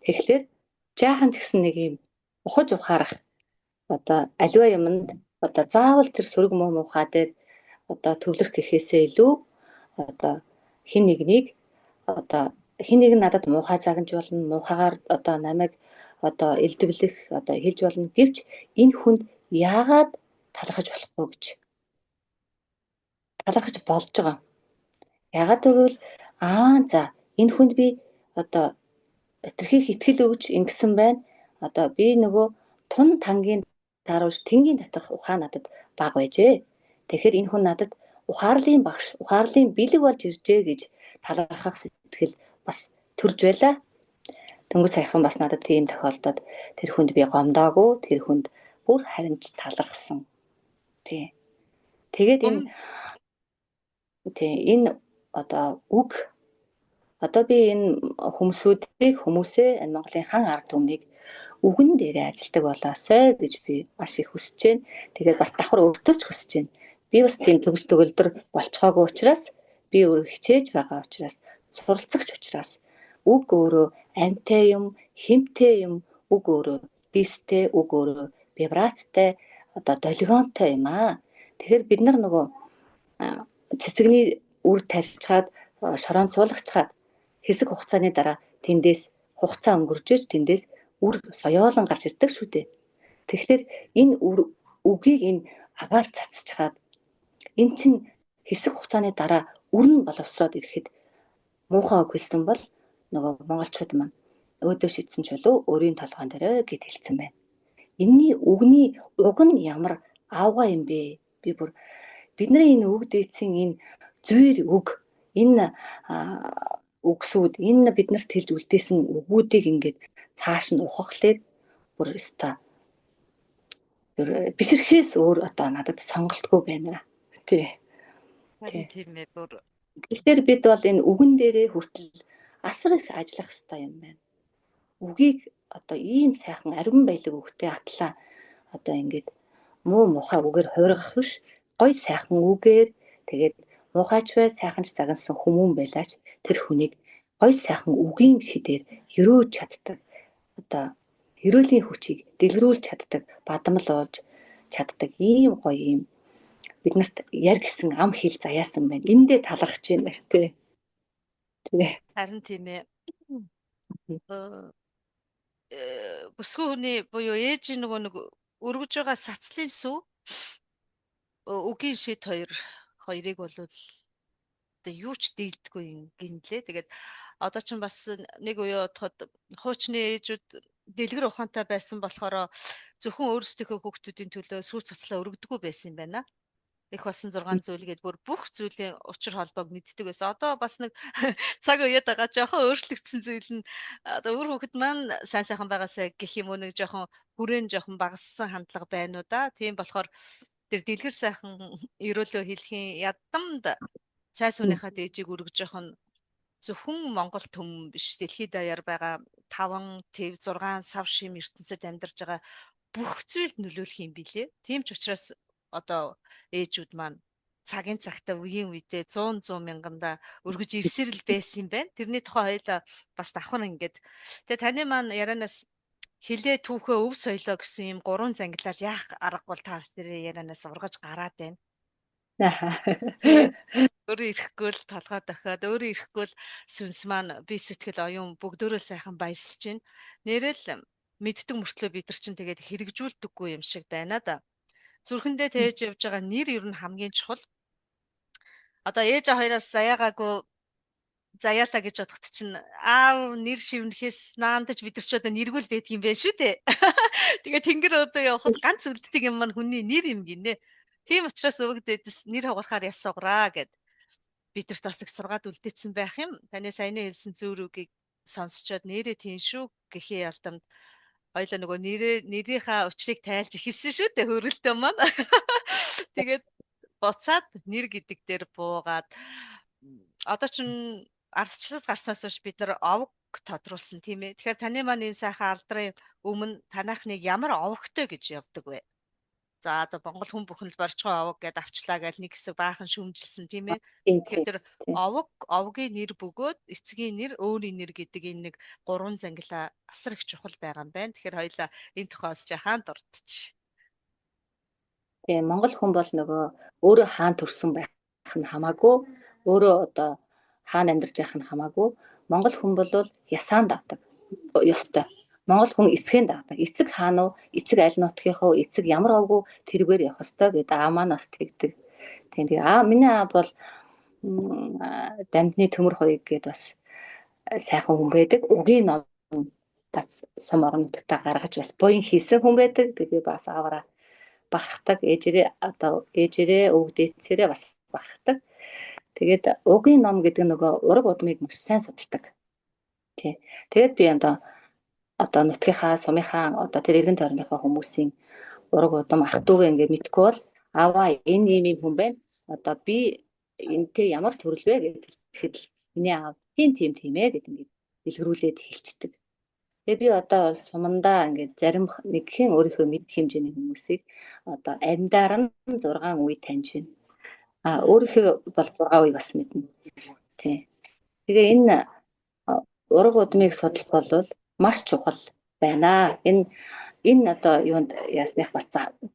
Тэгэхээр жаахан ч гэсэн нэг ийм ухаж ухаарах одоо аливаа юмд одоо заавал тэр сөрөг муухай дээр одоо төвлөрөх гэхээсээ илүү одоо хин нэг надад муухай загнаж болно, муухайгаар одоо намайг одоо элдвлэх одоо хэлж болно гэвч энэ хүнд яагаад талархаж болохгүй гэж талархаж болж байгаа. Яагаад гэвэл за энэ хүнд би одоо тэрхийх итгэл өгч ингэсэн байна. Одоо би нөгөө тун тангийн тааруулж тэнгийн татах ухаан надад баг байжээ. Тэгэхээр энэ хүн надад ухаарлын багш, ухаарлын бэлэг болж иржээ гэж талархах сэтгэл бас төрж байлаа. Тэнгэр саяхан бас надад тийм тохиолдоод тэр хүнд би гомдоогүй, тэр хүнд бүр харимж талархсан. Тий. Тэгээд энэ одоо үг одоо би энэ хүмүүсээ энэ Монголын хан ард түмнийг үгэн дээрээ ажилдаг болоосай гэж би маш их хүсэж байна. Тэгээд бас давхар өөртөө ч хүсэж байна. Би бас тийм төгс төгөлдөр болцохоогүй учраас би өөрөө хичээж байгаа учраас суралцагч учраас үг өөрөө амьтай юм, хэмтэй юм, үг өөрөө дистэй, үг өөрөө вибрацтай, одоо долгионтой юм аа. Тэгэхээр бид нар нөгөө цэцэгний үр тарьчаад шороон суулгачаад хэсэг хугацааны дараа тэндээс хугацаа өнгөрч тэндээс үр соёолон гарч ирдэг шүү дээ. Тэгэхээр энэ үгийг энэ агаар цацчихад эн чинь хэсэг хугацааны дараа үр нь боловсроод ирэхэд муухай үг хэлсэн бол нөгөө монголчууд маань өөдөө шийдсэн ч болов өөрийн толгойн дээр гэд хэлсэн байна. Энийний үгний уг нь ямар аавгаа юм бэ? Би бүр бидний энэ үг дээдсийн энэ зүйр үг, энэ үгсүүд, энэ биднэрт хэлж үлдээсэн үгүүдийг ингээд цааш нь ухахлаар бүр өста бишрэхээс өөр одоо надад сонголтгүй байна. Тий. Тийм ээ бүр. Тэгэхээр бид бол энэ үгэн дээрээ хүртэл асар их ажиллах хэрэгтэй юм байна. Үгийг одоо ийм сайхан ариун баялаг үгтэй атлаа одоо ингээд муухай үгээр хуургах биш, гоё сайхан үгээр тэгээд муухайч бай сайханч загнасан хүмүүн байлаач тэр хүнийг гоё сайхан үгийн шидээр өрөөж чаддаг. Одоо ерөөлийн хүчийг дэлгэрүүлж чаддаг, бадамл болж чаддаг ийм гоё юм биднэрт яг гэсэн ам хэл заяасан байна. Эндээ талархаж байна тий. Харин тийм ээ. Бүсгүй хүний буюу ээжийн нөгөө нэг өргөж байгаа сацлын сүв үгийн шид хоёрыг бол одоо юу ч дийлдэггүй юм гинлээ. Тэгээд одоо ч бас нэг үе бодоход хуучны ээжүүд дэлгэр ухаантай байсан болохоор зөвхөн өөрсдийнхөө хүүхдүүдийн төлөө сүр цацлаа өргөдөггүй байсан юм байна. Их болсон 6 зүйлгээд бүр бүх зүйлийн учир холбоог мэддэг байсан. Одоо бас нэг цаг үеэд байгаа жоохон өөрчлөгдсөн зүйл нь одоо өөр хүүхэд маань сайн сайхан байгаасаа гэх юм уу нэг жоохон хүрээн жоохон багассан хандлага байна уу да. Тийм болохоор тэр дэлгэр сайхан ерөөлөө хэлхийн ядамд цай сууныхаа дээжийг өргөж явах нь зөвхөн Монгол төмөн биш дэлхийд даяар байгаа 5 төв 6 сав шим ертөнцид амьдарч байгаа бүх зүйлд нөлөөлөх юм билээ. Тийм ч учраас одоо ээжүүд маань цагийн цагтаа үеийн үедээ 100 мянганда өргөж ирсээр л байсан юм байна. Тэрний тухай хоёлаа бас давхар ингээд. Тэгээ таны маань ярианаас хилээ түүхээ өв соёлоо гэсэн юм 3 зангилал яах арга бол та тэр ярианаас ургаж гараад байна. Тийм. Өөрөө ирэхгүй л толгой дохиод өөрөө ирэхгүй л сүнс маань би сэтгэл оюун бүгдөө сайхан баясч байна. Нэрэл мэддэг мөртлөө бид нар чинь тэгээд хэрэгжүүлдэггүй юм шиг байна да. Зүрхэндээ тээж явж байгаа нэр ер нь хамгийн чухал. Одоо ээж хоёроос заяагаагүй заяалаа гэж бодоход чинь аав нэр шивнэхээс наандаж бид нар ч одоо нэргүүл байдаг юм байна шүү дээ. Тэгээ тэнгэр одоо явхад ганц үлддэг юм маань хүний нэр юм гинэ. Тийм учраас өвгдөөс нэр хугарахаар яс сугараа гэд бидэрт бас их сургаад үлдээсэн байх юм. Таны саяны хэлсэн зүүр үгийг сонсчоод нэрээ тийм шүү гэхээ ялдамд хоёлаа нөгөө нэрийнхаа учрыг тайлж ихэлсэн шүү дээ хөрөлтөө маань. Тэгээд буцаад нэр гэдэг дээр буугаад одоо ч ардчлалд гарснаас хойш бид нар овог тодруулсан тийм ээ. Тэгэхээр таны маань энэ сайхан алдрын өмнө танайхныг ямар овогтой гэж явдаг вэ? За одоо Монгол хүн бүхэн л барьцгүй овог гэдээ авчлаа гэж нэг хэсэг баахан шүмжилсэн тийм ээ. Тэгэхээр тэр овгийн нэр бөгөөд эцгийн нэр өөрийн нэр гэдэг энэ нэг 3 зангилаа асар их чухал байгаа юм байна. Тэгэхээр хоёлаа энэ тухайс жахаан дурдчих. Тийм Монгол хүн бол нөгөө өөрөө хаан төрсөн байх нь хамаагүй өөрөө одоо хаан амьдарч байх нь хамаагүй Монгол хүн бол ясаанд авдаг ёстой. Монгол хүн эцгийн даадаг. Эцэг хаан уу, эцэг аль нутгийнхоо эцэг ямар овгүй тэргээр явах ёстой гэдэг аа маань бас тэгдэг. Тийм миний аа бол Дамдны төмөр хоёг гээд бас сайхан хүн байдаг. Угийн ном бас сум орон нутагтаа гаргаж бас буян хийсэн хүн байдаг. Тэгээ бас аавараа бахархдаг ээжээрээ өвгдээцээрээ бас бахархдаг. Тэгээд угийн ном гэдэг нөгөө ураг удмыг маш сайн судалдаг. Тий. Тэгээд би одоо нутгийнхаа сумынхаа одоо тэр эргэн тойрныхоо хүмүүсийн ураг удам ах дүүгээ ингээд мэдгүй бол аваа энэ ийм хүн байна. Одоо би энтэй ямар төрөл вэ гэдэг тэгэхэд л миний аав тийм ээ гэдэг ингээд дэлгэрүүлээд хэлцдэг. Тэгээ би одоо бол сумандаа ингээд зарим нэгхэн өөрийнхөө мэд хэмжээний хүмүүсийг одоо амьдаар нь 6 үе таньж байна. Өөрийнхөө бол 6 үе бас мэднэ. Тий. Тэгээ энэ ураг удмыг судлах бол маш чухал байна. Энэ одоо юунд ясных бас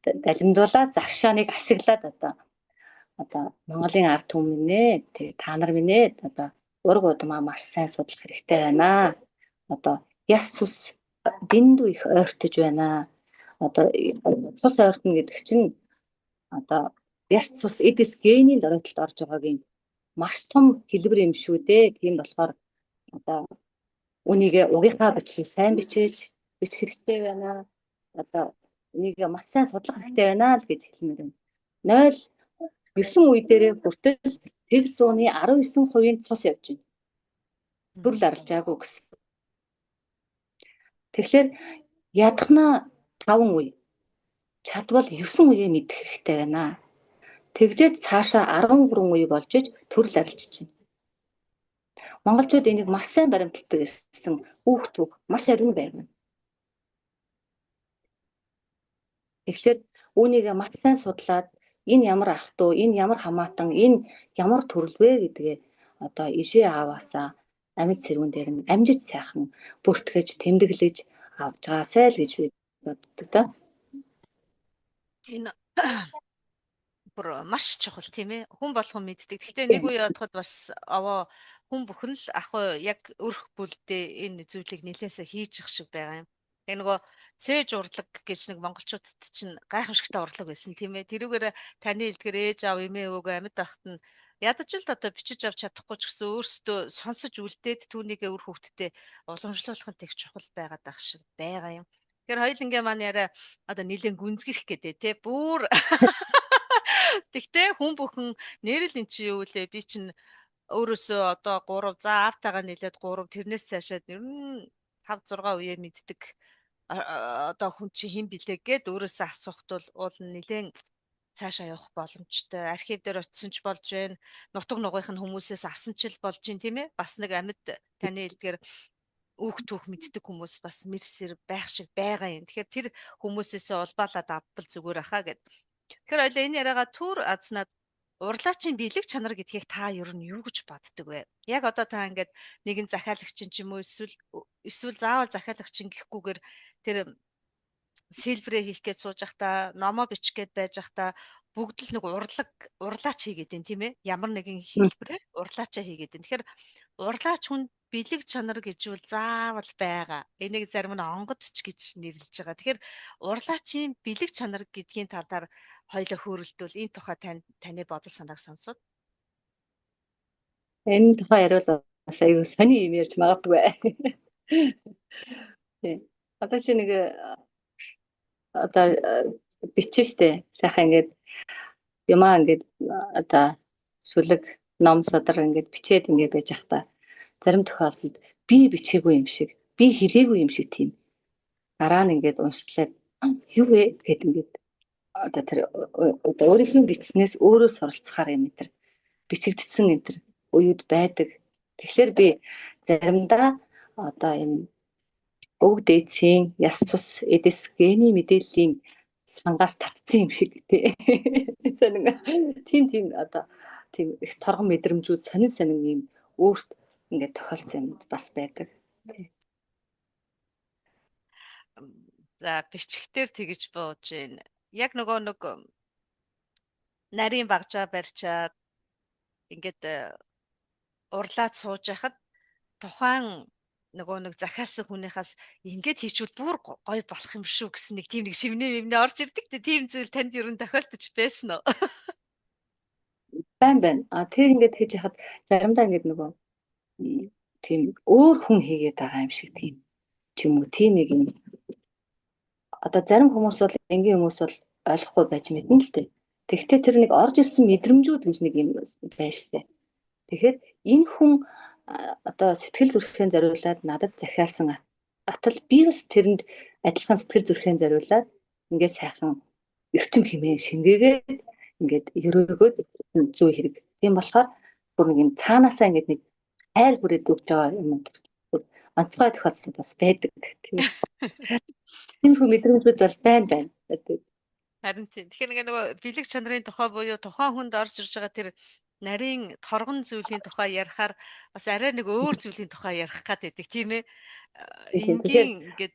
далимдуулаад завшааныг ашиглаад одоо Монголын ард түмэн ээ тэгээ та нар минь ээ одоо ураг удмаа маш сайн судлах хэрэгтэй байна. Одоо яс цус дэндүү их ойртож байна. Одоо цус ойртно гэдэг чинь одоо яс цус эдис генийн дөрөлтөд орж байгаагийн маш том хэлбэр юм шүү дээ. Тийм болохоор одоо үнийг угийнхаа бичлэг сайн бичих хэрэгтэй байна. Одоо энийг маш сайн судлах хэрэгтэй байна л гэж хэлмээр байна. 0.9 үе дээрээ хүртэл тэг зууны 19% цус явж байна. Төрөл арилжаагүй гэсэн. Тэгэхээр ядахна 5 үе чадвал 9 үеэ мэдэх хэрэгтэй байна. Тэгжээд цаашаа 13 үе болж иж төрөл арилжиж байна. Монголчууд энийг маш сайн баримталдаг гэсэн хүүхдүүд маш ариун байна. Тэгэхээр үүнийг маш сайн судлаад энэ ямар ах トゥ, энэ ямар хамаатан, энэ ямар төрөл вэ гэдгээ одоо ижээ ааваасаа амьд цэргүүн дээр нь амжиж сайхан бүртгэж тэмдэглэж авч байгаасай л гэж би боддог да. Энэ бүр маш чухал тийм ээ. Хүн болгон мэддэг. Гэхдээ нэг үе бодоход бас хүн бүхэн л яг өрх бүлдээ энэ зүйлийг нэлээсээ хийж ах шиг байгаа юм. Яг нөгөө цээж урлаг гэж нэг монголчуудад чинь гайхамшигтай урлаг байсан тийм ээ. Тэрүүгээр таны хэлдгэр ээж аав эмээ өвгөө амьд байхад нь ядаж л одоо бичиж авч чадахгүй ч гэсэн өөрсдөө сонсож үлдээд түүнийгээ үр хөвгтдээ уламжлуулах нь их чухал байгаад ах шиг байгаа юм. Тэгэхээр хоёулангийн маань яриа одоо нэлээд гүнзгийх гэдэг те бүр тэгтээ хүн бүхэн нэрэл эн чи юу лээ би чинь өөрөөсөө одоо 3 за автагаа нийлээд 3 тэрнээс цаашаад ер нь 5 6 үеэ мэддэг одоо хүн чи хэн билээ гэд өөрөөсөө асуухт бол нэлээд цаашаа явах боломжтой. Архив дээр очисон ч болж байна. Нутаг нугынх нь хүмүүсээс авсан ч л болж байна тийм ээ. Бас нэг амьд таны хэлдгээр өөх түүх мэддэг хүмүүс бас мэрсэр байх шиг байгаа юм. Тэгэхээр тэр хүмүүсээсээ улбаалаад авбал зүгээр ахаа гэд. Тэгэхээр ойлоо энэ яриагаа түр азнаад урлаачийн бэлэг чанар гэдгийг та ер нь юу гэж боддөг вэ? Яг одоо та ингээд нэгэн захиалагчин ч юм уу эсвэл заавал захиалагчин гэхгүйгээр тэр сэлбрээ хийх гэж сууж байхдаа номоо бичих гээд байж байхдаа бүгд л нэг урлаач хийгээд байна тийм ээ. Ямар нэгэн хэлбэрээр урлаачаа хийгээд байна. Тэгэхээр урлаач хүнд бэлэг чанар гэж үл заавал байгаа. Энийг зарим нь онгодч гэж нэрлэж байгаа. Тэгэхээр урлаачийн бэлэг чанар гэдгийн талаар хоёлоо хөөрөлдвөл энэ тухай таны бодол санааг сонсоод. Энэ тухай яриул бас аюу сони юм ярьж магадгүй. Тийм. Одоо чи нэг одоо бичэн штэ сайхан ингээд юмаа ингээд одоо сүлэг ном содар ингээд бичээд ингээд байж захта зарим тохиолдолд би бичээгүй юм шиг би хэлээгүй юм шиг тийм дараа нь ингээд уншиглаад юу вэ гэд ингээд одоо тэр одоо өөрийнхөө бичснээс өөрөө суралцахаар юм энэ бичигдсэн энэ үеуд байдаг. Тэгэхээр би заримдаа одоо энэ өг дээдсийн яс цус эдэс гений мэдээллийн сангаас татсан юм шиг тий. Тийм одоо тийм их торгон мэдрэмжүүд сонин юм өөрт ингээд тохиолдсон юм бас байдаг. За бичгтэр тэгж бууж гин. Яг нөгөө нэг нарийн багжаа барьчаад ингээд урлаад сууж яхад тухайн нөгөө нэг захиалсан хүнийхээс ингээд хийчвэл бүр гоё болох юм шүү гэсэн нэг тийм нэг шивнээ орж ирдэг те тийм зүйл танд ер нь тохиолдож байсан уу? Байна. Тэр ингээд хийж яхад заримдаа ингээд нөгөө тийм өөр хүн хийгээд байгаа юм шиг тийм ч юм уу тийм нэг юм. Одоо зарим хүмүүс бол энгийн хүмүүс бол ойлгохгүй байж мэднэ л дээ. Тэгэхдээ тэр нэг орж ирсэн мэдрэмжүүд гэж нэг юм байна штэ. Тэгэхээр энэ хүн одоо сэтгэл зүрхээ зориулаад надад захиалсан атал би бас тэрэнд адилхан сэтгэл зүрхээ зориулаад ингээд сайхан эрчим хэмээн шингээгээд ингээд өрөөгөөд зүй хэрэг. Тийм болохоор бүр нэг юм цаанаасаа ингээд нэг айр бүрээд өгч байгаа юм онцгой тохиолдол бас байдаг. Тийм мэдрэмжүүд бол байна. Харин тийм. Тэгэхээр нөгөө бэлэг чанарын тухай буюу тухайн хүнд орж ирж байгаа тэр нарийн торгон зүйлийн тухай ярихаар бас арай нэг өөр зүйлийн тухай ярих гад байдаг тийм ээ. Энгийн ингээд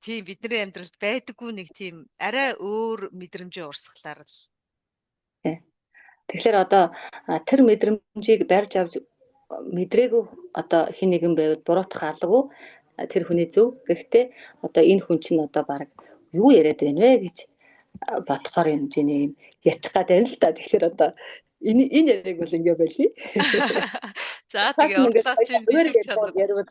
тийм бидний амьдралд байдаггүй нэг тийм арай өөр мэдрэмжээ урсгалаар л. Тэгэхээр одоо тэр мэдрэмжийг барьж авч мэдрээгүй одоо хин нэгэн байвал буруутах алгүй тэр хүний зөв. Гэхдээ одоо энэ хүн чинь одоо баг юу яриад байна вэ гэж бодохоор юм жиний юм ярьчих гад байна л та. Тэгэхээр одоо энэ яриаг бол ингэ байли. За тэгээ урлаачин бэлэг чанар ярил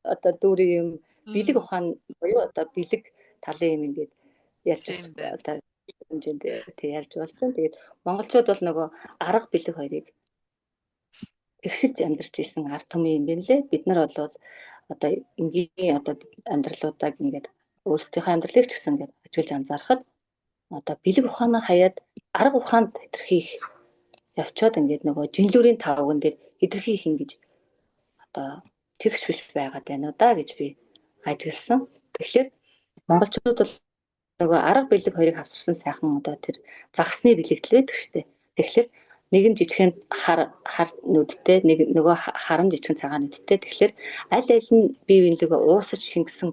одоо дүүрийн юм бэлэг ухаан буюу одоо бэлэг талын юм ингээд ярьж байна. Одоо хэмжээнд тий ярьж болсон. Тэгээд монголчууд бол нөгөө арга бэлэг хоёрыг тэгшиж амьдарч исэн ард түмэн юм байна лээ. Бид нар бол одоо энгийн одоо амьдралуудаа ингээд өөрсдийнхөө амьдралыг ч гэсэн ингээд ажиглаж анзаарахад одоо бэлэг ухаанаа хаяад арга ухаанд хэтэрхийх явчаад ингээд нөгөө жинлүүрийн тавган дээр хэтэрхийх ингэж одоо тэгш биш байгаад байна уу да гэж би ажигласан. Тэгэхээр монголчууд бол нөгөө арга бэлэг хоёрыг хавчирсан сайхан одоо тэр загсны бэлэгдэл байдаг штеп. Тэгэхээр нэг нь жижигхэн хар нүдтэй нэг нөгөө харам жижигхэн цагаан нүдтэй. Тэгэхээр аль нь бие биенлэгээ уусаж шингэсэн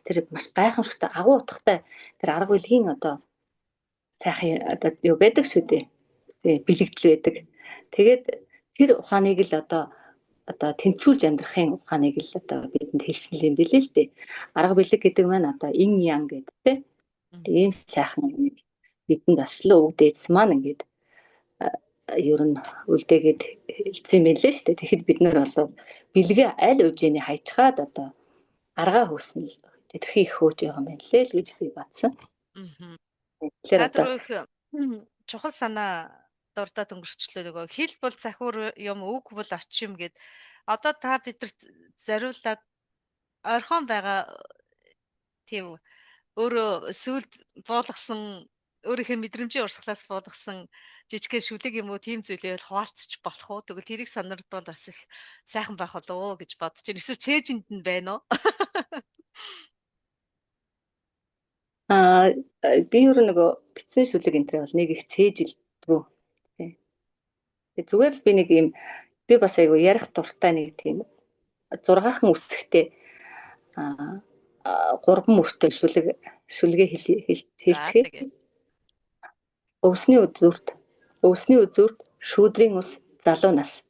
тэр маш гайхамшигтай агуу утгатай тэр арга бэлгийн одоо сайхан одоо юу байдаг шүү дээ. бэлэгдэл байдаг. Тэгээд тэр ухааныг л одоо тэнцвүүлж амьдрахын ухааныг л одоо бидэнд хэлсэн юм билээ л дээ. Арга бэлэг гэдэг маань одоо ин ян гэдэг те. Ийм сайхан юм бидэнд бас л өвөг дээдс маань ингээд ер нь үлдээгээд хэлсэн юм билээ шүү дээ. Тэгэхэд бид нар бол бэлгээ аль үжээний хайчхаад одоо аргаа хөөснө л тэрхий их хөөж байгаа юм байна лээ л гэж би батсан. Тэгэхээр одоо их чухал санаа дурдаад өнгөрчлөө нөгөө хэл бол захиур юм, үг бол очим гэд одоо та бидэрт зориулаад орхон байгаа тийм өөрөө сүлд буулгасан өөрийнхөө мэдрэмжийн урсгалаас буулгасан жижигхэн шүлэг юм уу тийм зүйлээ хуваалцчих болох уу? Тэгвэл тэрийг сонирдвол бас их сайхан байх болов уу гэж бодож байна. Эсвэл чэйжэнд нь байна уу? Би өөр нөгөө битсэн шүлэг энтрээ бол нэг их цээжилдэггүй. Тэгээ зүгээр л би нэг юм би бас айгу ярих дуртай нэг тийм 6хан үсэгтэй 3 мөртэй шүлгээ хэлчихээ. Өвсний үзүүрт шүүдрийн ус залуу нас.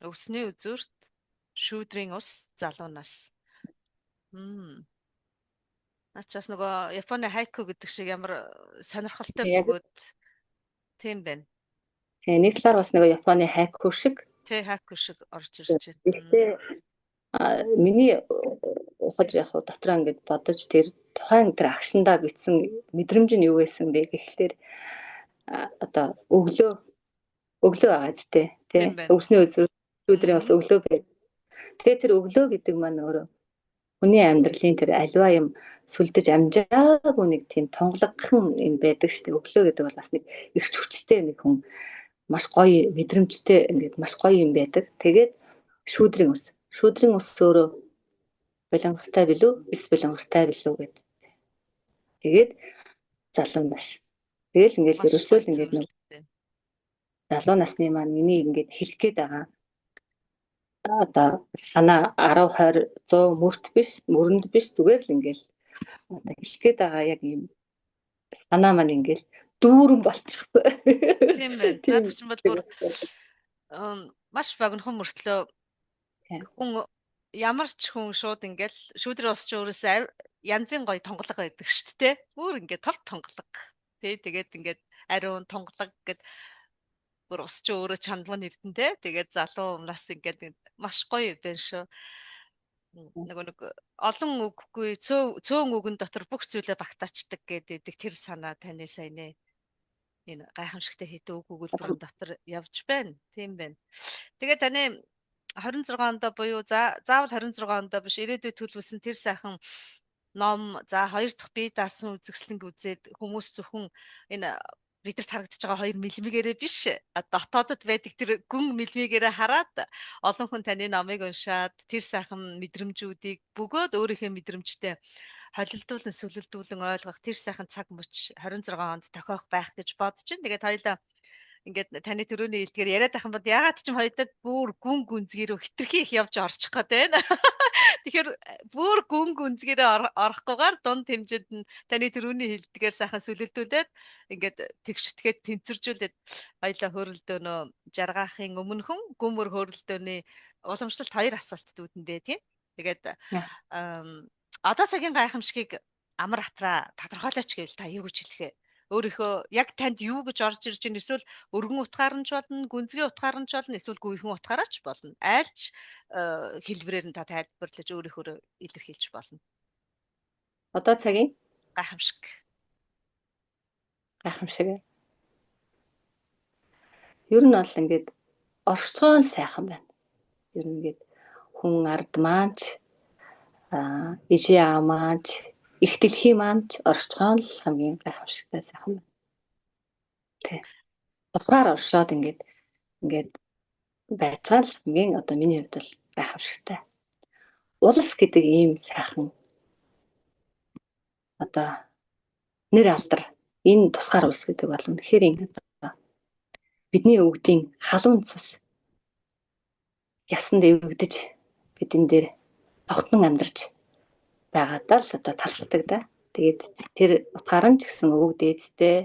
Өвсний үзүүрт шүүдрийн ус залуу нас. Ачаас нөгөө Японы хайку гэдэг шиг ямар сонирхолтой бөгөөд тийм байна. Тэгээ нэг талаар бас нөгөө Японы хайку шиг орж ирж байна. Гэхдээ миний ухаж яг дотроо ингэж бодож тэр тухайн тэр агшиндаа бичсэн мэдрэмж нь юу байсан бэ гэхлээр одоо өглөө байгаа зү тий өвсний үзүүр шүүдрийн бас өглөө байг. Тэгээ тэр өглөө гэдэг маань өөрөө хүний амьдралын тэр аливаа юм сүлдэж амжаагүй нэг тийм тонголгохон юм байдаг шүү дээ. Өглөө гэдэг бол бас нэг эрч хүчтэй нэг хүн маш гоё мэдрэмжтэй ингээд маш гоё юм байдаг. Тэгээд шүүдрийн ус өөрөө болонгортой билүү? Эс болонгортой билүү гэдэг. Тэгээд залуу нас. Тэгэл ингээд ерөөсөө л ингээд нэг залуу насны маань миний ингээд хэлэх гээд байгаа. Одоо санаа 10 20 100 мөрөнд биш зүгээр л ингээд одоо хэлэх гээд байгаа яг юм санаа маань ингээд дүүрэн болчихсон. Тийм байна. Наад чинь бол бүр маш богинохон мөртлөө хүн ямар ч хүн шууд ингээл шүүдрийн ус ч өөрөөсөө янзын гоё тонголго байдаг шүү дээ. Бүр ингээд тов тонголго. Тэгээд ингээд ариун тонголго гэд бүр ус ч өөрөө чандлан эрдэнтэй. Тэгээд залуу нас ингээд маш гоё байна шүү. Нэг олон үггүй цөөн үгэн дотор бүх зүйлээ багтаачдаг гэдэг тэр санаа таны сайн энэ гайхамшигтай хэдэн үг өгүүлбэрэн дотор явж байна. Тийм байна. Тэгээд таны 26 онд буюу заавал 26 онд биш ирээдүйд төлөвлөсөн тэр сайхан ном хоёр дахь бие даасан үзэсгэлэнг үзээд хүмүүс зөвхөн энэ бидэрт харагдаж байгаа 2 мэлмигээрээ биш дотоодод байдаг тэр гүн мэлмигээрээ хараад олон хүн таны номыг уншаад тэр сайхан мэдрэмжүүдийг бөгөөд өөрийнхөө мэдрэмжтэй холилдуулан сүлэлдүүлэн ойлгох тэр сайхан цаг мөч 26 онд тохиох байх гэж бодож байна. Тэгээд хоёулаа ингээд таны төрөний хэлдгээр яриад байх юм бол ягаад ч юм хоёулаа бүр гүн гүнзгийрөө хитрхи их явж орчих гээд байна. Тэгэхээр бүр гүн гүнзгийрээ орохгүйгээр дунд хэмжээнд нь таны төрөний хэлдгээр сайхан сүлэлдүүлээд ингээд тэгшитгээд тэнцвэржүүлээд хоёулаа хөрөлдөөнөө жаргаахын өмнөхөн гүмөр хөрөлдөөний уламжлалт 2 асуулт дүүдэндээ тийм. Тэгээд одоо цагийн гайхамшигыг амар хатраа тодорхойлооч гэвэл та юу гэж хэлэх вэ? Өөрийнхөө яг танд юу гэж орж ирж байна? Эсвэл өргөн утгаар нь ч болно, гүнзгий утгаар нь ч болно, эсвэл гүйхэн утгаараа ч болно. Айлч хэлбэрээр нь та тайлбарлаж өөрийнхөө илэрхийлж болно. Одоо цагийн гайхамшиг. Ер нь бол ингээд орчцоо сайхан байна. Ер нь ингээд хүн ард маанч ижээ амаач их дэлхий маанч орчцоо л хамгийн гайхамшигтай сайхан байна. Тэ. Бусгаар оршоод ингээд байцгаал хамгийн одоо миний хувьд бол гайхамшигтай. Улс гэдэг ийм сайхан одоо нэр алдар энэ тусгаар улс гэдэг бол үнэхээр ингээд бидний өвгдийн халуун цус ясанд эвгдэж бидэн дээр тогтнон амьдарч байгаадаа л одоо талхдаг да. Тэгээд тэр утгаар нь ч гэсэн өвөг дээдстэй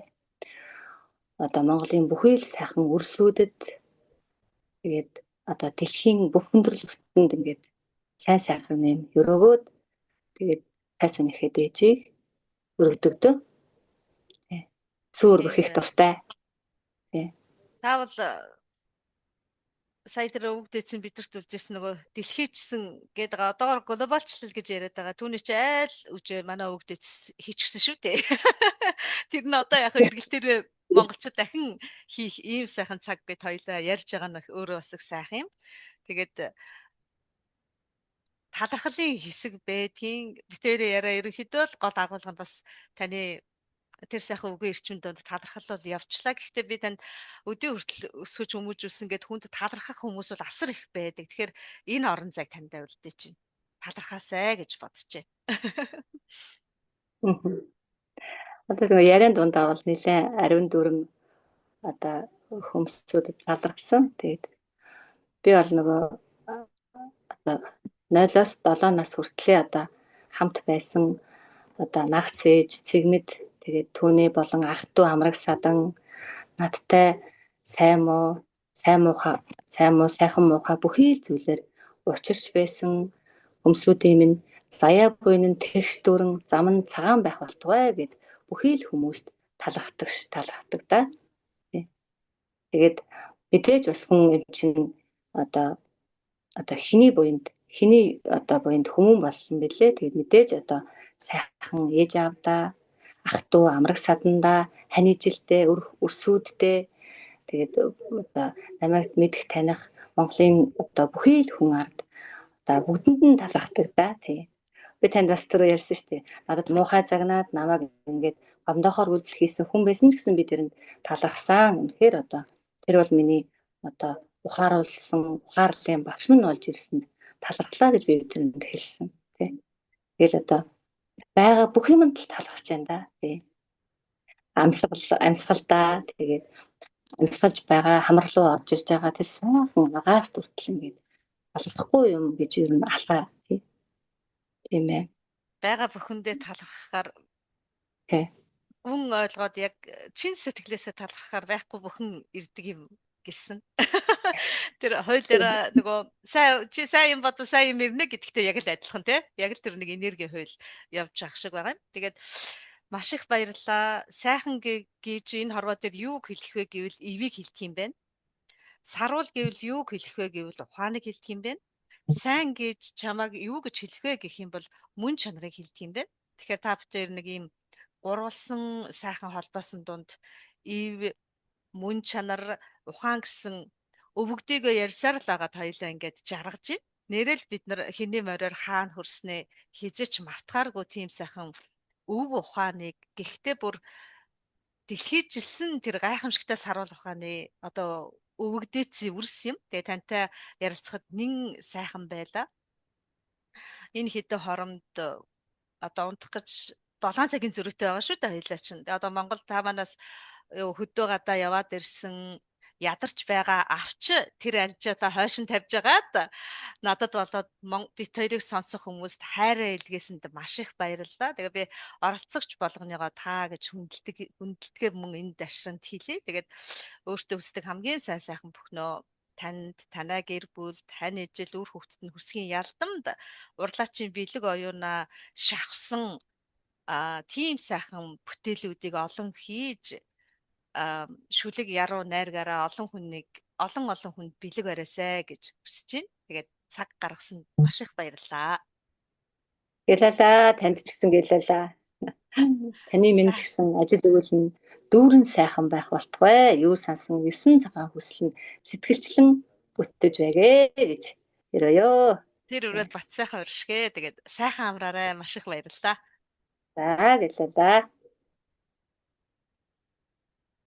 одоо Монголын бүхий л сайхан өрсөлдөд тэгээд одоо дэлхийн бүх өндөрлөгтөнд ингээд сайн сайхан нэм өрөөгөөд тэгээд цайсан ихэд ээжийг өргөдөгдөө. Сүүр Тийм өргөх их байна. дуртай. Тий. Таавал сая тэр өвгдөөцсөн бидэрт үлжсэн нөгөө дэлхийчсэн гэдэг одоогор глобалчлал гэж яриад байгаа. Түүний чи айл үжээ манай өвгдөөц хийчихсэн шүү дээ. Тэр нь одоо яг эргэлтээр монголчууд дахин хийх ийм сайхан цаг гэд хоёлаа ярьж байгаа нь өөрөө бас их сайхан юм. Тэгээд талархлын хэсэг байдгийн битээрээ яриа ерөнхийдөө л гол агуулга нь бас таны тэр сайхан үгийн эрчим донд талархал бол явчлаа. Гэхдээ би танд өдөө хүртэл өсгөж хүмүүжүүлсэн гэд хүнд талархах хүмүүс бол асар их байдаг. Тэгэхээр энэ орон зайг танд урьдээ чинь талархаасай гэж бодчихъя. Одоо нөгөө яриан дундаа бол нэлээд ариун дүрм одоо хүмүүсүүдэд талархсан. Тэгээд би бол нөгөө одоо 0-оос 7 нас хүртлээр одоо хамт байсан одоо нагц ээж, цэгмэд тэгээд түүний болон ах トゥ амраг садан надтай сайн муу, сайхан муухай бүхий л зүйлээр учирч байсан хүмүүсүүдийн минь заяа буйн нь тэгш дүрэн зам нь цагаан байх болтугай гэд бүхий л хүмүүст талархдаг да. Тэгээд мэдээж бас хүн юм чинь одоо хиний буйнд хүмүүн болсон бэлээ. Тэгээд мэдээж одоо сайхан ээж аавдаа, ах トゥ амраг садандаа, хань ижилтэй, өрсүүдтэй тэгээд одоо намайг мэдэх таних Монголын одоо бүхий л хүн ард одоо бүгдэнд нь талархдаг да тий. Би танд бас түрүү ярьсан шүү дээ. Надад муухай загнаад намайг ингээд гомдохоор үйлдэл хийсэн хүн байсан ч гэсэн би тэрэнд талархсан. Үнэхээр одоо тэр бол миний одоо ухаарлын багш минь болж ирсэнд талархлаа гэж би тэрэнд хэлсэн тий. Тэгэл одоо байгаа бүх юмд л талархаж байна да тий. Амьсгалдаа тэгээд амьсгалж байгаа хамар руу орж ирж байгаа тэр сайхан агаарт хүртэл ингээд талархахгүй юм гэж юу н алаа тийм ээ. Бага бүхэндээ талархахаар хүн ойлгоод яг чин сэтгэлээсээ талархахаар байхгүй бүхэн ирдэг юм гэсэн. Тэр хуулиараа нөгөө сайн юм бодвол сайн юм ирнэ гэдэгтэй яг л адилхан тий. Яг л тэр нэг энерги хууль явж ах шиг байгаа юм. Тэгээд маш их баярлалаа. Сайхан гэж энэ хорвоо дээр юу хэлэх вэ гэвэл ивийг хэлэх юм байна. Саруул гэвэл юу хэлэх вэ гэвэл ухааныг хэлэх юм байна. Сайн гэж чамайг юу гэж хэлэх вэ гэх юм бол мөн чанарыг хэлэх юм байна. Тэгэхээр та бүхэн нэг ийм гурвалсан сайхан холбоосон дунд ив мөн чанар ухаан гэсэн өвөгдийгөө ярьсаар л байгаа хоёлаа ингээд жаргаж байна. Нэрэл бид нар хэний мороор хаана хүрснээ хизээч мартахааргүй тийм сайхан өв ухааныг гэхдээ бүр дэлхийжилсэн тэр гайхамшигтай саруул ухааны одоо өвөгдөөцийн үрс юм. Тэгээ тантай ярилцахад нэн сайхан байлаа. Энэ хэдэн хоромд одоо унтах гэж 7 цагийн зөрүүтэй байгаа шүү дээ хоёлаа чинь. Одоо Монгол та манаас хөдөө гадаа яваад ирсэн ядарч байгаа авч тэр алжаада хойшин тавьж байгаад надад болоод бит хоёрыг сонсох хүмүүст хайраа илгээсэнд маш их баярлалаа. Тэгээ би оролцогч болгоныгоо та гэж хүндэлтгээр мөн энэ дашрамд хийлээ. Тэгээд өөртөө хүсдэг хамгийн сайхан бүхнөө танд, танай гэр бүл, тань ижил үр хөвгтөд нь хүсгийн ялдамд урлаачийн бэлэг оюунаа шавхсан тийм сайхан бүтээлүүдийг олон хийж шүлэг яруу найргаараа олон хүнд бэлэг бариасай гэж хүсэж байна. Тэгээд цаг гаргасанд маш их баярлалаа. Ялалаа, танд ч гэсэн ялалаа. Таны минь ч гэсэн ажил үйл нь дүүрэн сайхан байх болтугай. Юу сансан 9 цагаан хүсэл нь сэтгэлчлэн бүттэж байгээ гэж ярёё. Тэр өрөөд бат сайхан уршгэ. Тэгээд сайхан амраарай. Маш их баярлалаа. За, ялалаа.